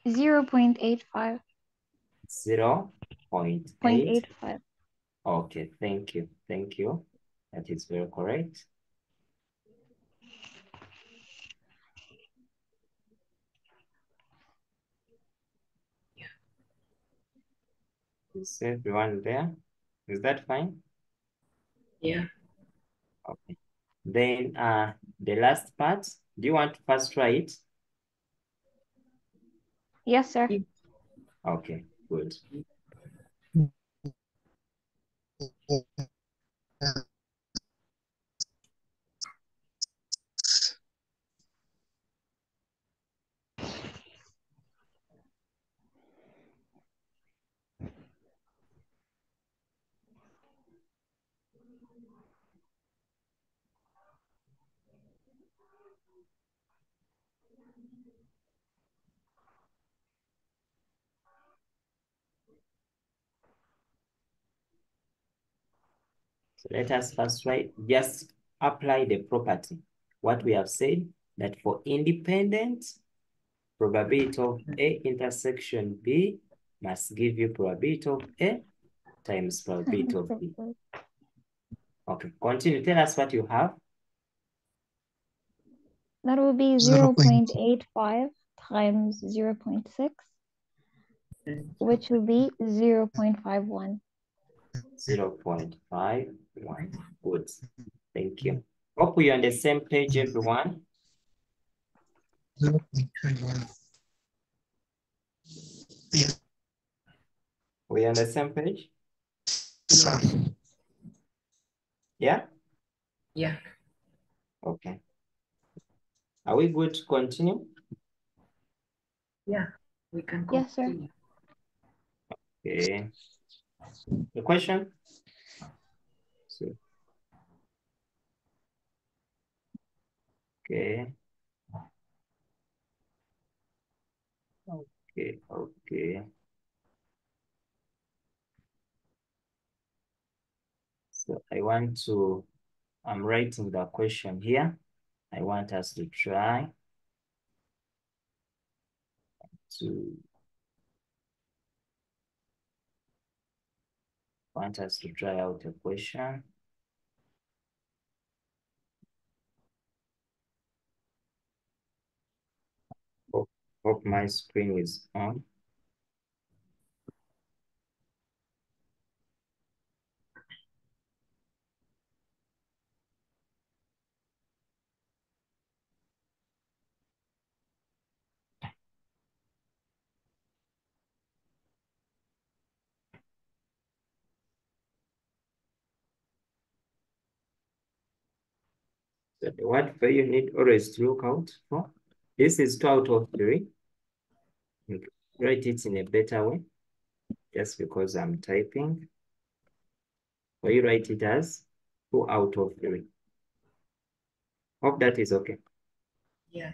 Zero 0.85. 0.85. Okay, thank you. Thank you. That is very correct. Is everyone there? Is that fine? Yeah. Okay. Then the last part, do you want to first try it? Yes, sir. Okay, good. So let us first try, just apply the property. What we have said, that for independent, probability of A intersection B must give you probability of A times probability of B. Okay, continue. Tell us what you have. That will be 0.85 times 0.6, which will be 0.51. 0.51. Good. Thank you. Hope we're on the same page, everyone. 0.51. Yes. We're on the same page? Sir. Yeah? Yeah. Okay. Are we good to continue? Yeah. We can Yes, sir. continue. Okay. The question? So, okay. Okay. So I'm writing the question here. I want us to try out a question. Hope my screen is on. So the word for you need always to look out for. This is 2 out of 3. You can write it in a better way, just because I'm typing. So you write it as 2 out of 3. Hope that is okay. Yeah.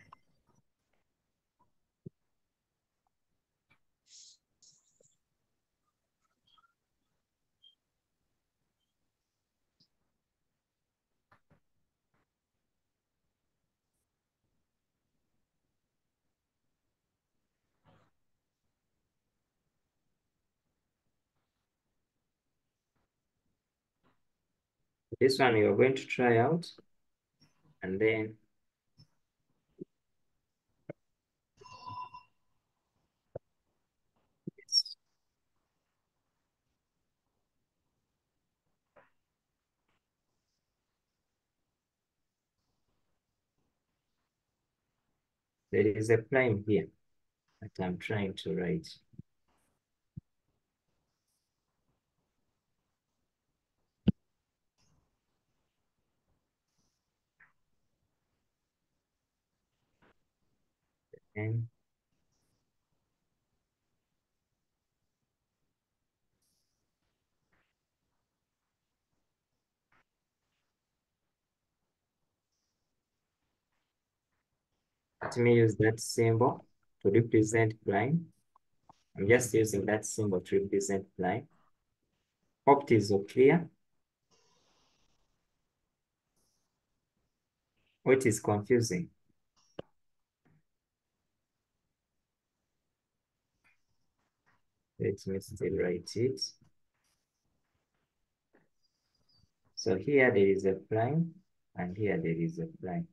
This one you're going to try out, and then yes. There is a prime here that I'm trying to write. And let me use that symbol to represent prime. I'm just using that symbol to represent prime. Hope it is all clear. What is confusing? Let me still write it. So here there is a prime, and here there is a prime.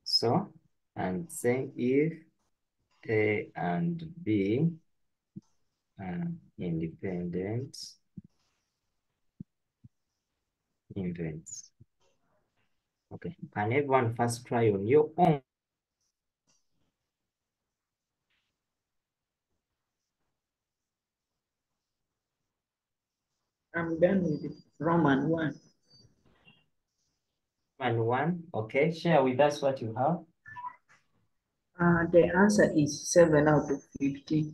So I'm saying if A and B are independent invariants. Okay, can everyone first try on your own? I'm done with it. Roman 1. And 1, okay, share with us what you have. The answer is 7 out of 15.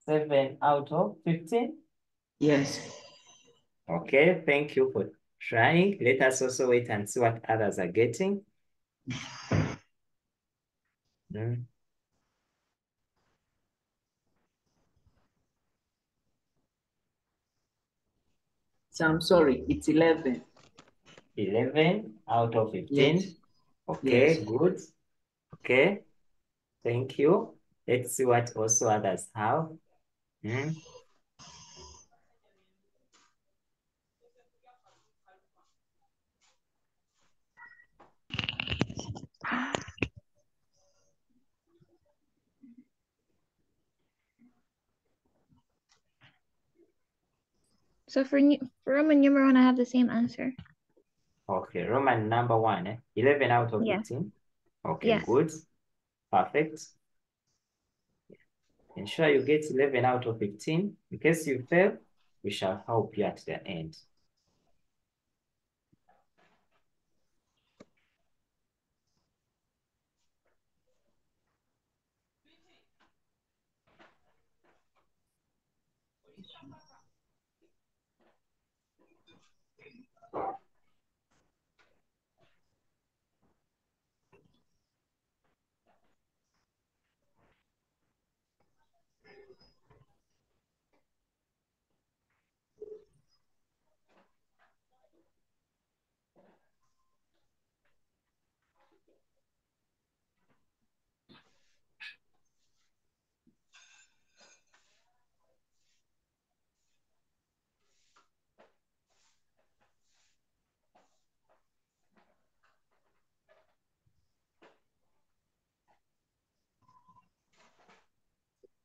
7 out of 15? Yes. Okay, thank you for trying. Let us also wait and see what others are getting. So I'm sorry, it's 11. 11 out of 15. Yes. Okay, Yes. good. Okay, thank you. Let's see what also others have. So for Roman numeral 1, I have the same answer. Okay, Roman number 1, 11 out of Yeah. 15. Okay, Yes. good. Perfect. Ensure you get 11 out of 15. In case you fail, we shall help you at the end.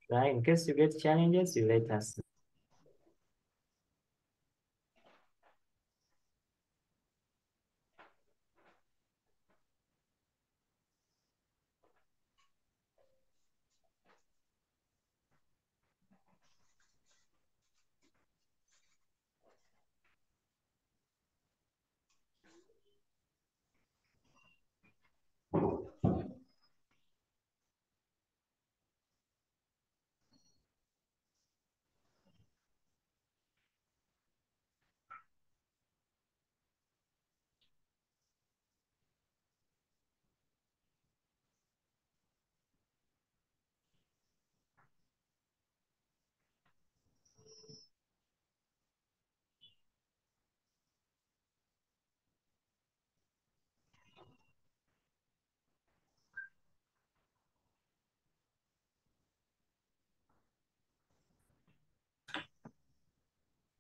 Right? In case you get challenges, you let us know.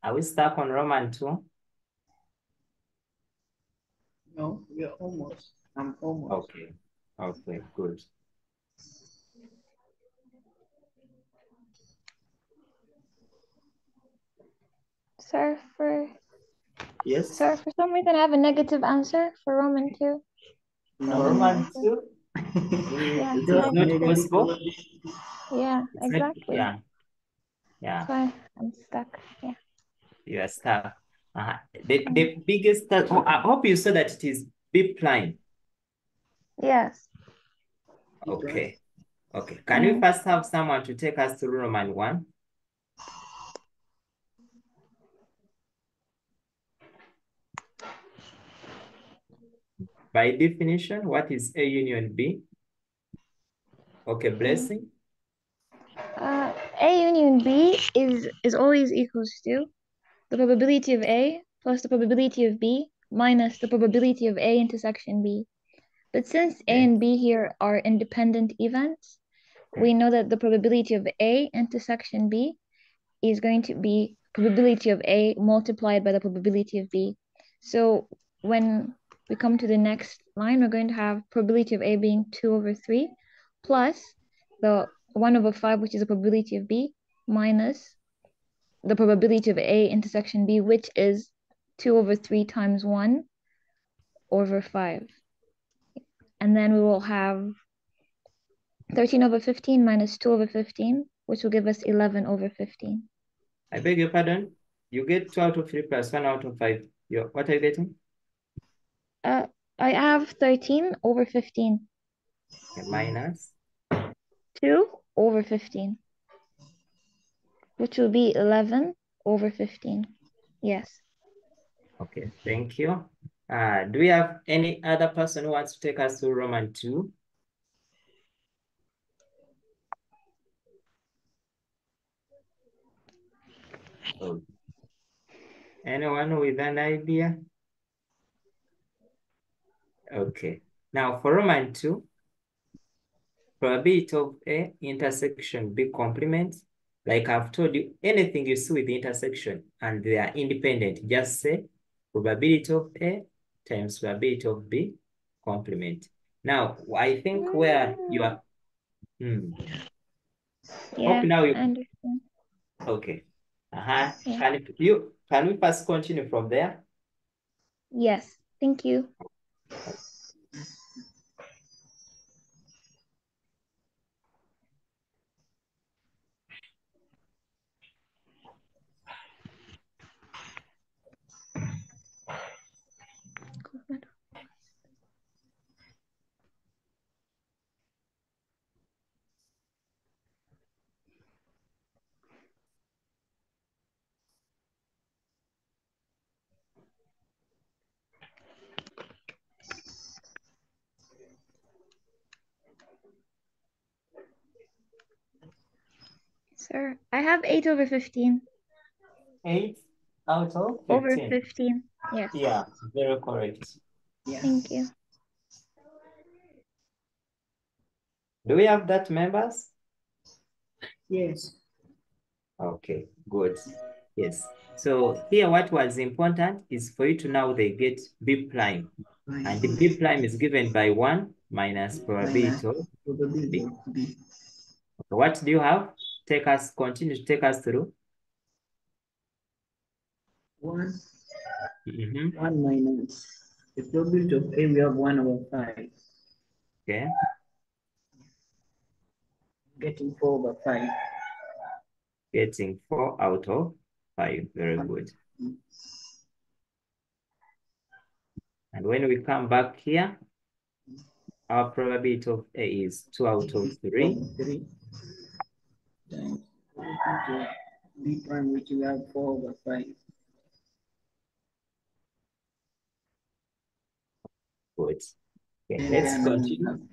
Are we stuck on Roman 2? No, we are almost. I'm almost. Okay. Okay, good. Sir, Yes? for some reason I have a negative answer for Roman 2. No, Roman 2? Yeah, It was just not negative. negative. possible. Yeah, It's not, exactly. yeah. That's why I'm stuck. Yeah. You are stuck. The biggest, I hope you saw that it is B prime. Yes. Okay. Okay. Can we first have someone to take us through Roman 1? By definition, what is A union B? Okay, Blessing. A union B is always equals to the probability of A plus the probability of B minus the probability of A intersection B. But since A and B here are independent events, we know that the probability of A intersection B is going to be probability of A multiplied by the probability of B. So when we come to the next line, we're going to have probability of A being 2/3 plus the 1/5, which is the probability of B, minus the probability of A intersection B, which is 2/3 times 1/5. And then we will have 13/15 minus 2/15, which will give us 11/15. I beg your pardon. You get 2 out of 3 plus 1 out of 5. What are you getting? I have 13/15. Okay, minus 2/15, which will be 11/15. Yes. Okay, thank you. Do we have any other person who wants to take us through Roman 2? Oh. Anyone with an idea? Okay. Now for Roman 2, probability of A intersection B complement. Like I've told you, anything you see with the intersection and they are independent, just say probability of A times probability of B complement. Now, I think where you are, Yeah, hope now I you, understand. okay. Yeah. Can you, Can we first continue from there? Yes, thank you. Sir, I have 8/15. 8 out of 15. Over 15, yes. Yeah, very correct. Yeah. Thank you. Do we have that, members? Yes. Okay, good. Yes. So here what was important is for you to know they get B prime. And the B prime is given by 1 minus probability of Probability B. of B. Okay, what do you have? Continue to take us through. 1, Mm-hmm. 1 minus the probability of A, we have 1/5. Okay. Getting 4/5. Getting 4 out of 5. Very good. And when we come back here, our probability of A is 2 out of 3. 3 times probability of B prime, which we have 4/5. Good. Okay, And let's then continue.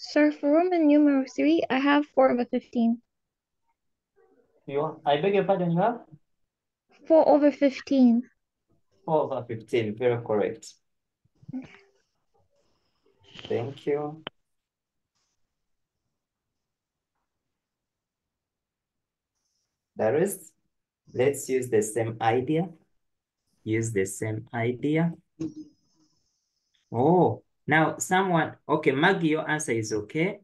Sir, for Roman numeral 3, I have 4/15. I beg your pardon, you have? 4/15. 4/15, very correct. Thank you. The rest, let's use the same idea. Use the same idea. Oh, now someone, okay, Maggie, your answer is okay.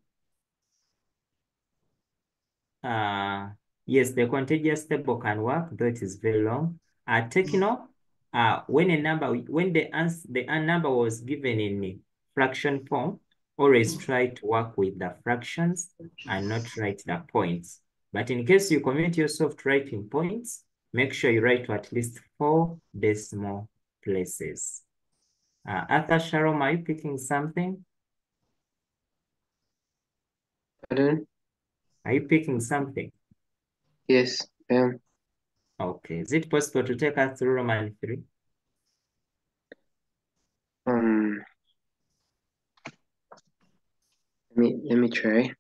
Yes, the contiguous table can work, though it is very long. Techno, when the number was given in fraction form, always try to work with the fractions and not write the points. But in case you commit yourself to writing points, make sure you write to at least 4 decimal places. Arthur Sharon, are you picking something? Pardon? Are you picking something? Yes, I am. Okay. Is it possible to take us through Roman 3? Let me try.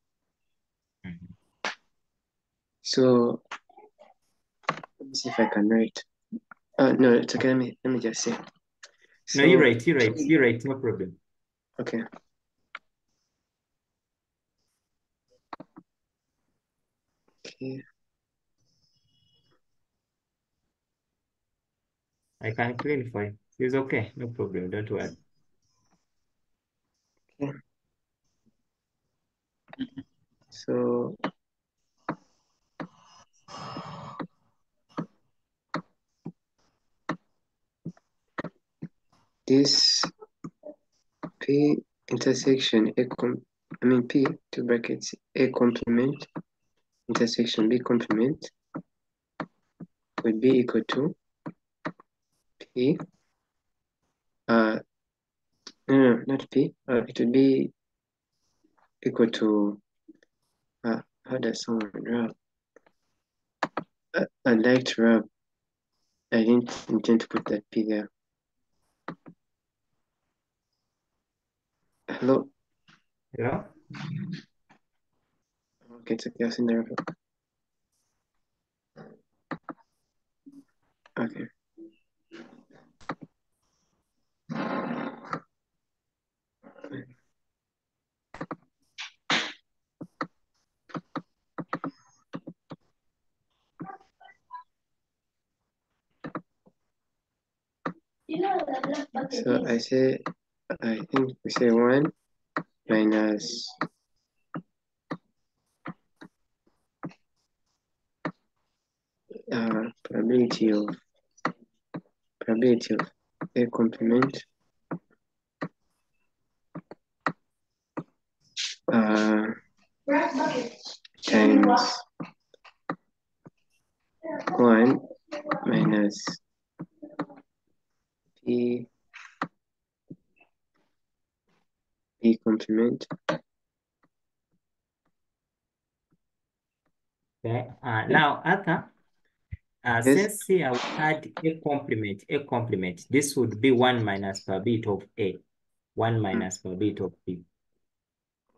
So let me see if I can write. No, it's okay. Let me just say. No, you write, no problem. Okay. Okay. I can clean for you. It's okay, no problem, don't worry. Okay. So this P intersection P two brackets A complement intersection B complement would be equal to P no, not P. It would be equal to how does someone rub? I'd like to rub. I didn't intend to put that P there. Hello? Yeah? Okay, it's okay, I'll send the rub. So I think we say 1 minus probability of A complement times 1 minus B complement. Okay. Now, Arthur, Yes. since here we had a complement, this would be 1 minus probability of A, 1 minus probability of B.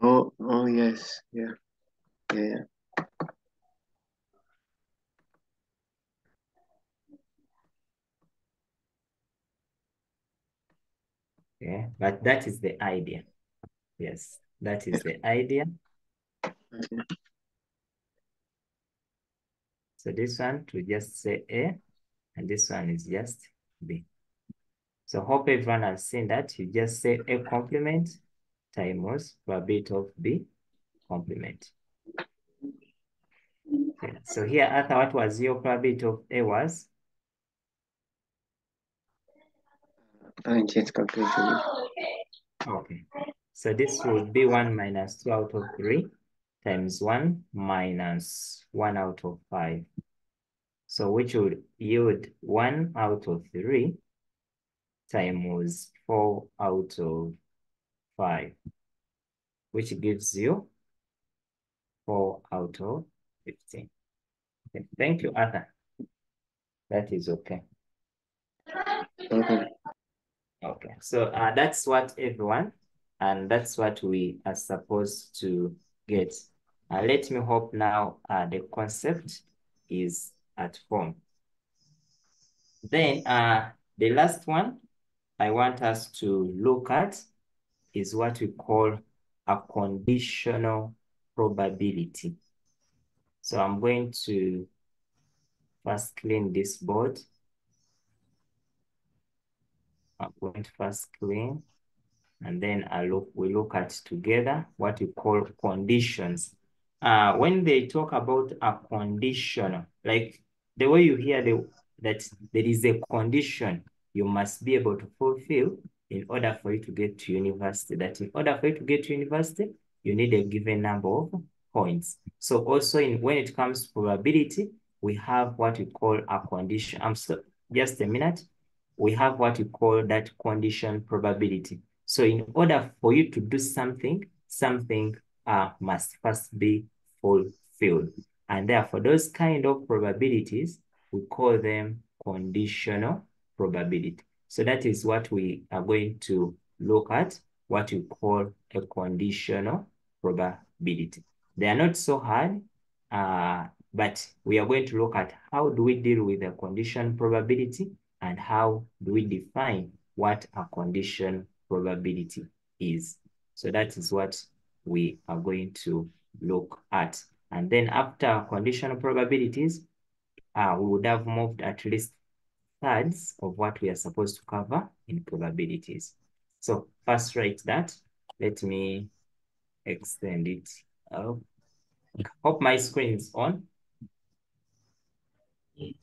Oh, yes. Yeah. Okay, but that is the idea. Yes, that is the idea. Okay. So this one to just say A, and this one is just B. So hope everyone has seen that. You just say A complement times probability of B complement. Okay. So here, Arthur, what was your probability of A was? I just calculated. Okay. So this would be 1 minus 2 out of 3 times 1 minus 1 out of 5. So which would yield 1 out of 3 times 4 out of 5, which gives you 4 out of 15. Okay. Thank you, Arthur. That is okay. Okay. Okay. So that's what everyone, and that's what we are supposed to get. Let me hope now the concept is at home. Then the last one I want us to look at is what we call a conditional probability. So I'm going to first clean this board. I'm going to first clean, and then we look at together what we call conditions. When they talk about a conditional, like the way you hear that there is a condition you must be able to fulfill in order for you to get to university. That in order for you to get to university, you need a given number of points. So also when it comes to probability, we have what we call a condition. Just a minute. We have what we call that condition probability. So in order for you to do something, something must first be fulfilled. And therefore, those kind of probabilities, we call them conditional probability. So that is what we are going to look at, what we call a conditional probability. They are not so hard, but we are going to look at how do we deal with a condition probability and how do we define what a condition probability is. So that is what we are going to look at. And then after conditional probabilities, we would have moved at least thirds of what we are supposed to cover in probabilities. So first write that. Let me extend it. Hope my screen is on. Yes.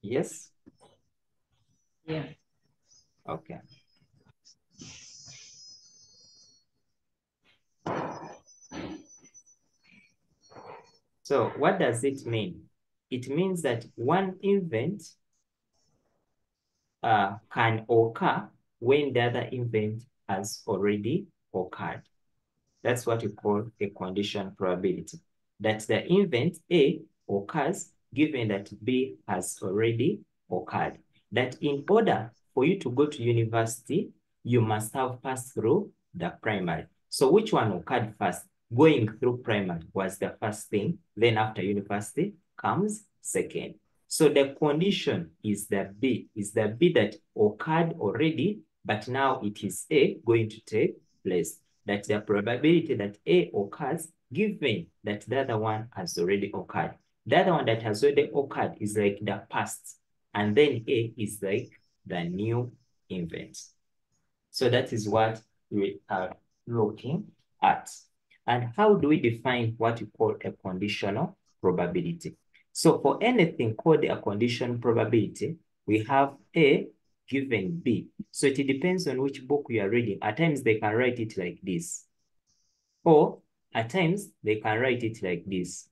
Yes? Yeah. Okay. So what does it mean? It means that one event can occur when the other event has already occurred. That's what we call a condition probability. That the event A occurs given that B has already occurred. That in order for you to go to university, you must have passed through the primary. So which one occurred first? Going through primary was the first thing. Then after university comes second. So the condition is the B that occurred already, but now it is A going to take place. That's the probability that A occurs given that the other one has already occurred. The other one that has already occurred is like the past. and then A is like the new event. So that is what we are looking at. And how do we define what we call a conditional probability? So for anything called a conditional probability, we have A given B. So it depends on which book you are reading. At times they can write it like this. Or at times they can write it like this.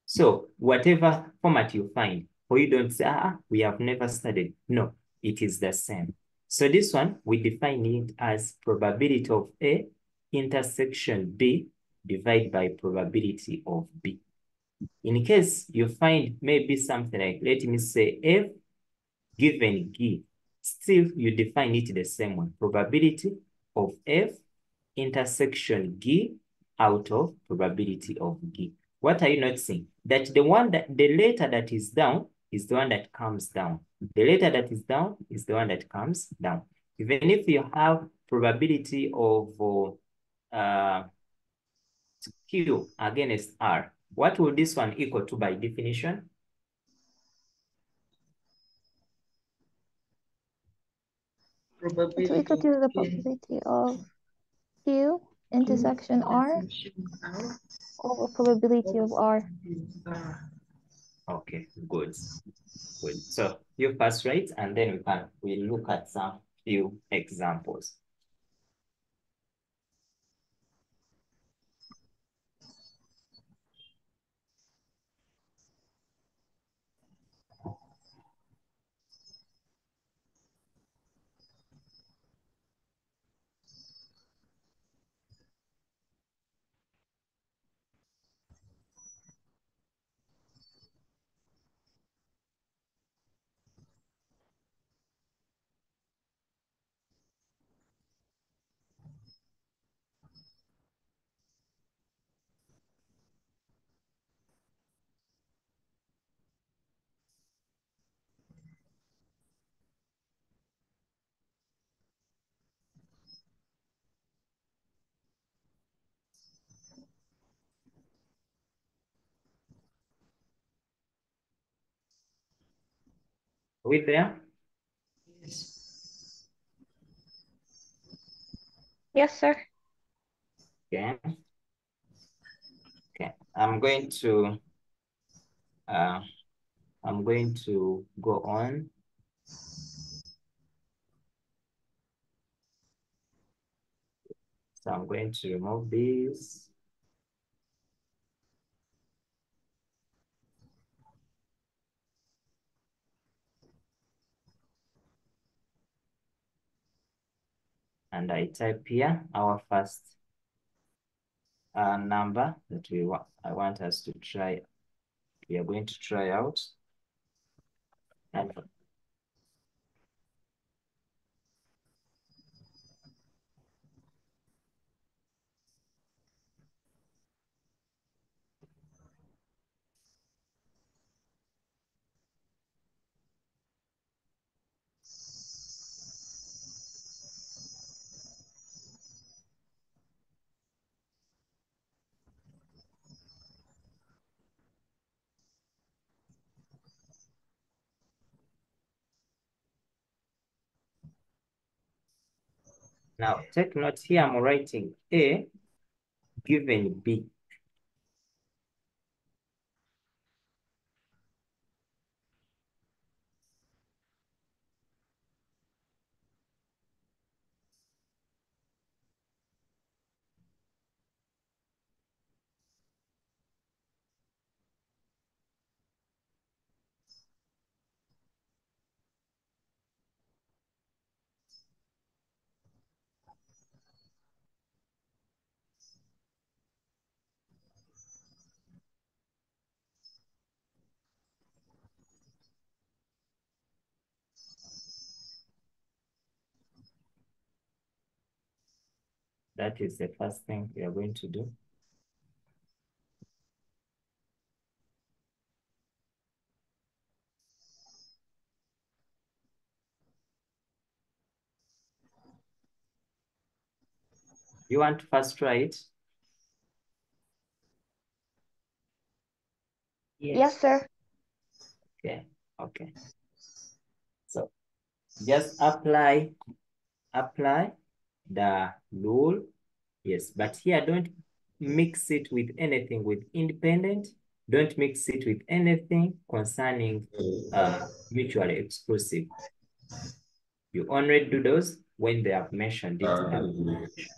So whatever format you find, or you don't say, we have never studied. No, it is the same. So this one, we define it as probability of A intersection B divided by probability of B. In case you find maybe something like, let me say F given G, still you define it the same way. Probability of F intersection G out of probability of G. What are you noticing? That the letter that is down is the one that comes down. The letter that is down is the one that comes down. Even if you have probability of Q against R, what will this one equal to by definition? It will equal to the probability of Q intersection R over probability of R. Okay, good. Good. So you first write, and then we look at some few examples. Are we there? Yes, sir. Okay. Okay. I'm going to go on. So I'm going to remove this. And I type here our first number that I want us to try. We are going to try out. And now take note here, I'm writing A given B. That is the first thing we are going to do. You want to first try it? Yes, sir. Okay. So just apply the rule. Yes, but here don't mix it with anything with independent. Don't mix it with anything concerning mutually exclusive. You only do those when they have mentioned it in the application.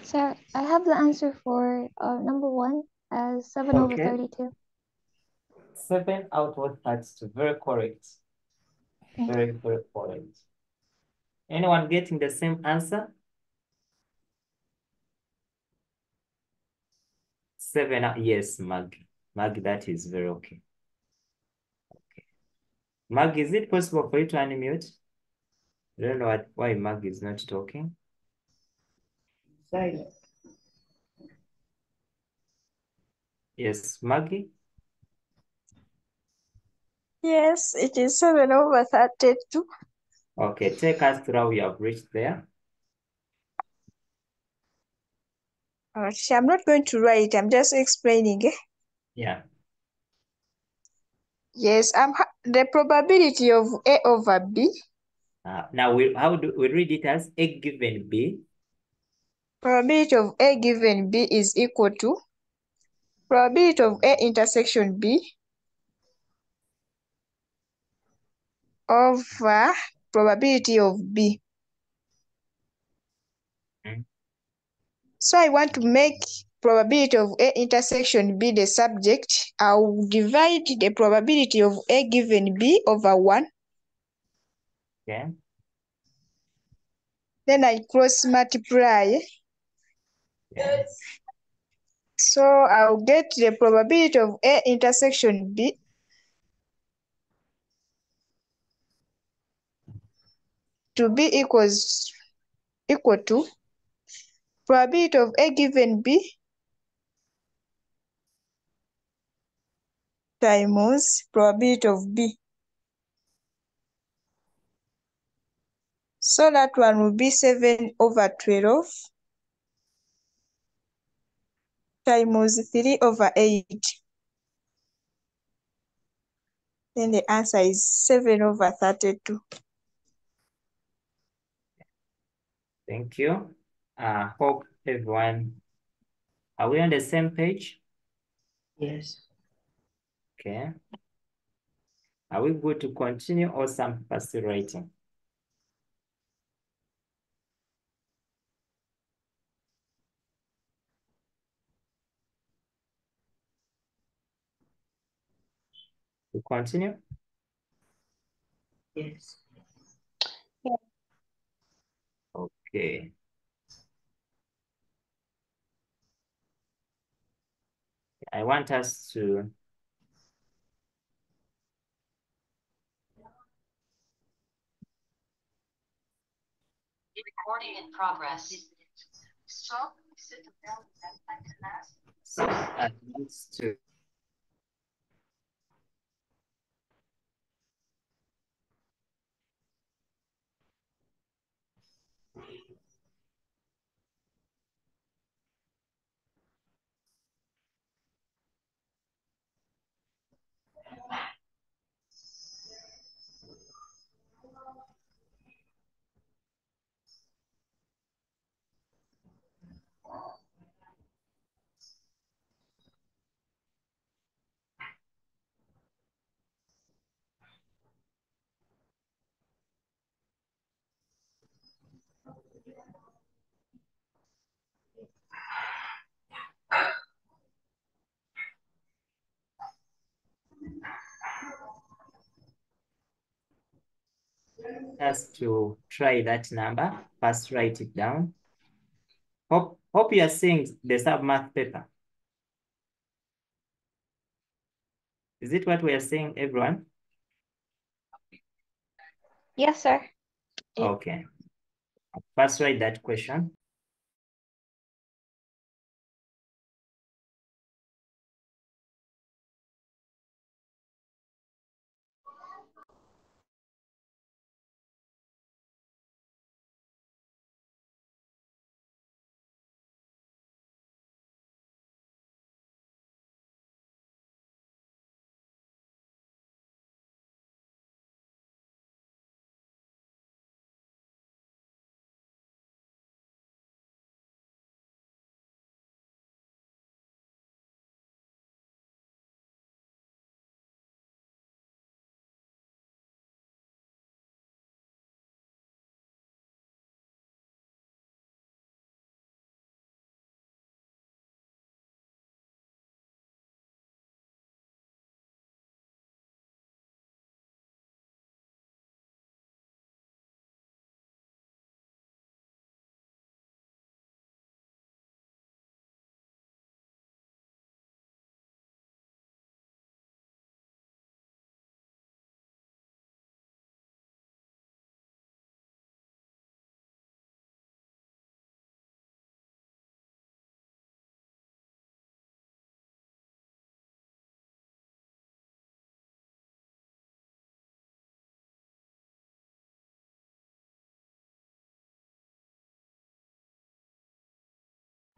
Sir, I have the answer for number 1 as 7 over Okay. 32. 7 out of 32. Very correct. Very correct. Anyone getting the same answer? 7, yes, Mag, that is very okay. Mag, is it possible for you to unmute? I don't know why Mag is not talking. Silent. Yes, Maggie? Yes, it is 7 over 32. Okay, take us through how you have reached there. I'm not going to write, I'm just explaining. Yeah. Yes, the probability of A over B. Now, how do we read it as A given B? Probability of A given B is equal to probability of A intersection B over probability of B. So I want to make probability of A intersection B the subject. I'll divide the probability of A given B over 1. Okay. Then I cross multiply. Yeah. So I'll get the probability of A intersection B to be equal to probability of A given B times probability of B. So that one will be 7 over 12 times 3 over 8. Then the answer is 7 over 32. Thank you. Hope everyone, are we on the same page? Yes. Okay. Are we good to continue or some fast writing? To continue? Yes. Okay. I want us to Recording in progress. so at least to us to try that number. First, write it down. Hope you are seeing the sub-math paper. Is it what we are saying, everyone? Yes, sir. Okay. First, write that question.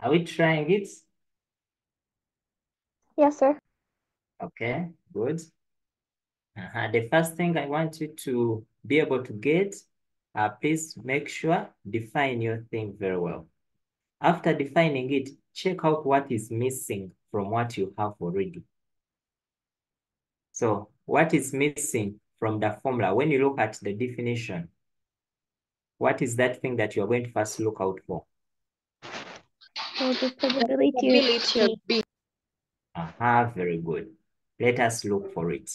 Are we trying it? Yes, sir. Okay, good. The first thing I want you to be able to get, please make sure define your thing very well. After defining it, check out what is missing from what you have already. So what is missing from the formula? When you look at the definition, what is that thing that you're going to first look out for? So the probability of B. Very good. Let us look for it.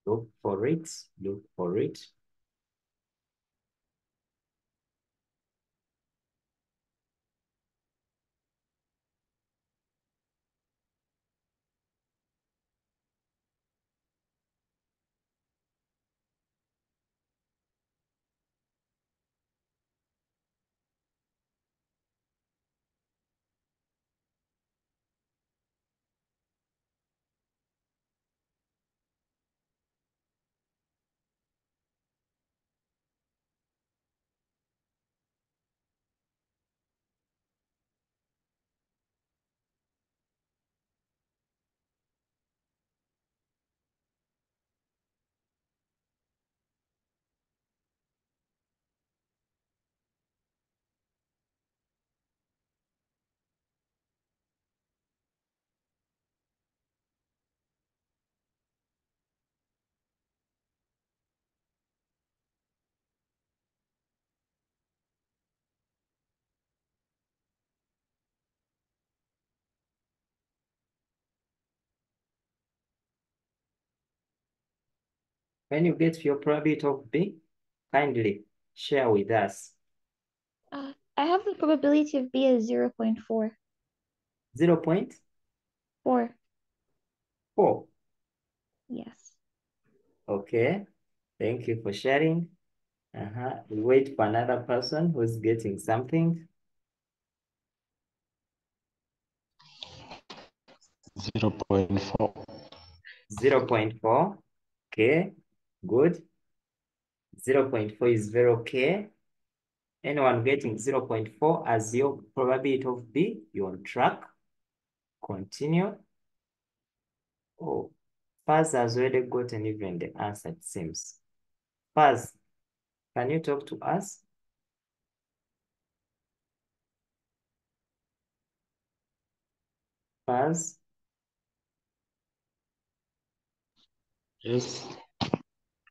Look for it, look for it. When you get your probability of B, kindly share with us. I have the probability of B as 0.4. 0.4. 4. Yes. Okay. Thank you for sharing. We wait for another person who's getting something. 0.4. 0.4. Okay, good. 0.4 is very okay. Anyone getting 0.4 as your probability of B, you're on track. Continue. Oh, Paz has already gotten even the answer, it seems. Paz, can you talk to us? Paz? Yes.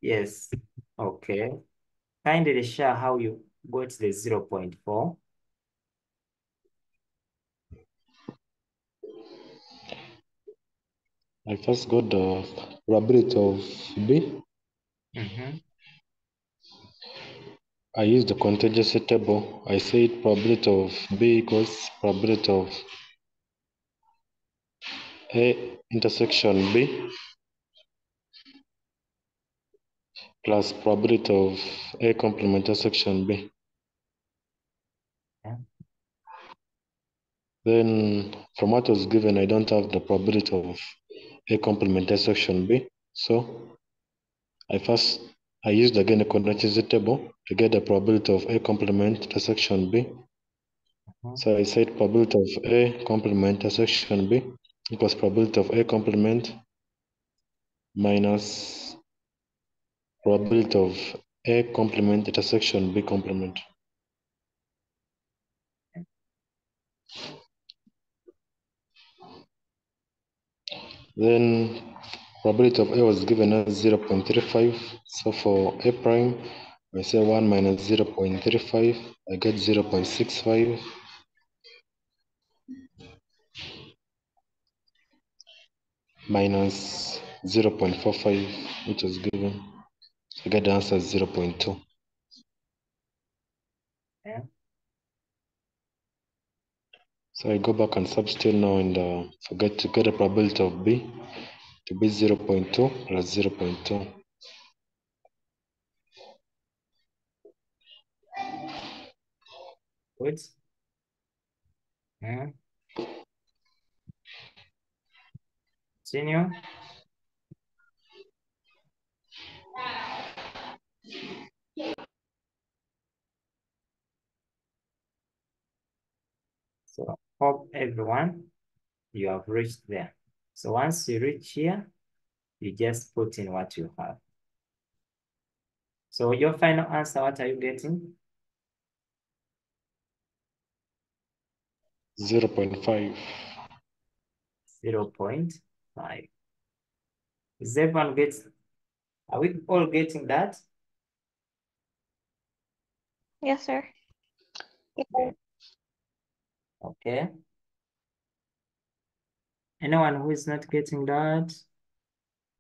Yes. Okay. Kindly share how you got the 0.4. I first got the probability of B. I used the contingency table. I said probability of B equals probability of A intersection B plus probability of A complement intersection B. Then from what was given, I don't have the probability of A complement intersection B. So I used again the contingency table to get the probability of A complement intersection B. So I said probability of A complement intersection B equals probability of A complement minus probability of A complement intersection B complement. Then probability of A was given as 0.35. So for A prime, I say 1 minus 0.35, I get 0.65. Minus 0.45, which was given. I get the answer as 0.2. So I go back and substitute now and forget to get the probability of B to be 0.2 plus 0.2. Good. Continue. So hope everyone, you have reached there. So once you reach here, you just put in what you have. So your final answer, what are you getting? 0.5. 0.5. Is everyone are we all getting that? Yes, sir. Okay. Anyone who is not getting that?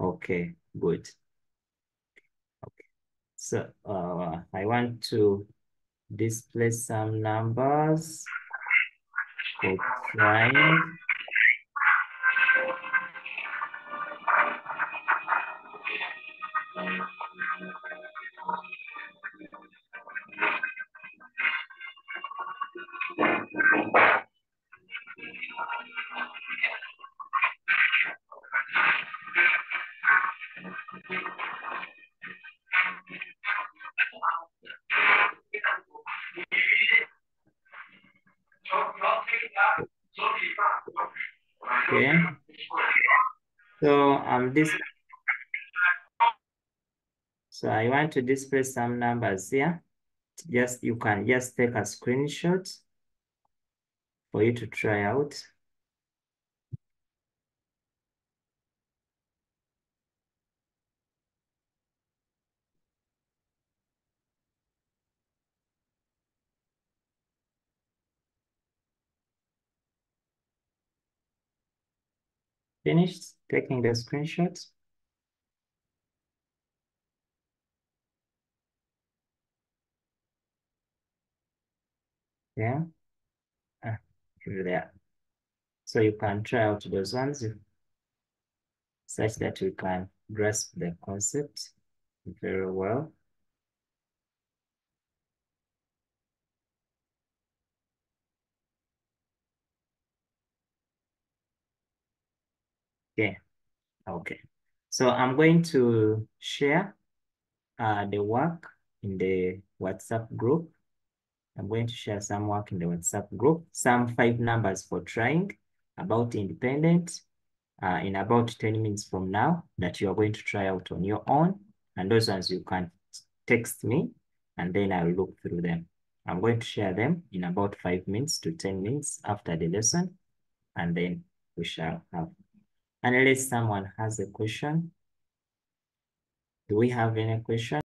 Okay, good. Okay. So I want to display some numbers for trying. Okay. So so I want to display some numbers here. You can just take a screenshot for you to try out. Finished taking the screenshots? Yeah. Here there. So you can try out those ones such that we can grasp the concept very well. Okay. So I'm going to share the work in the WhatsApp group. I'm going to share some work in the WhatsApp group, some 5 numbers for trying about independent in about 10 minutes from now that you are going to try out on your own. And those ones you can text me and then I'll look through them. I'm going to share them in about 5 minutes to 10 minutes after the lesson, and then we shall have. Unless someone has a question. Do we have any question?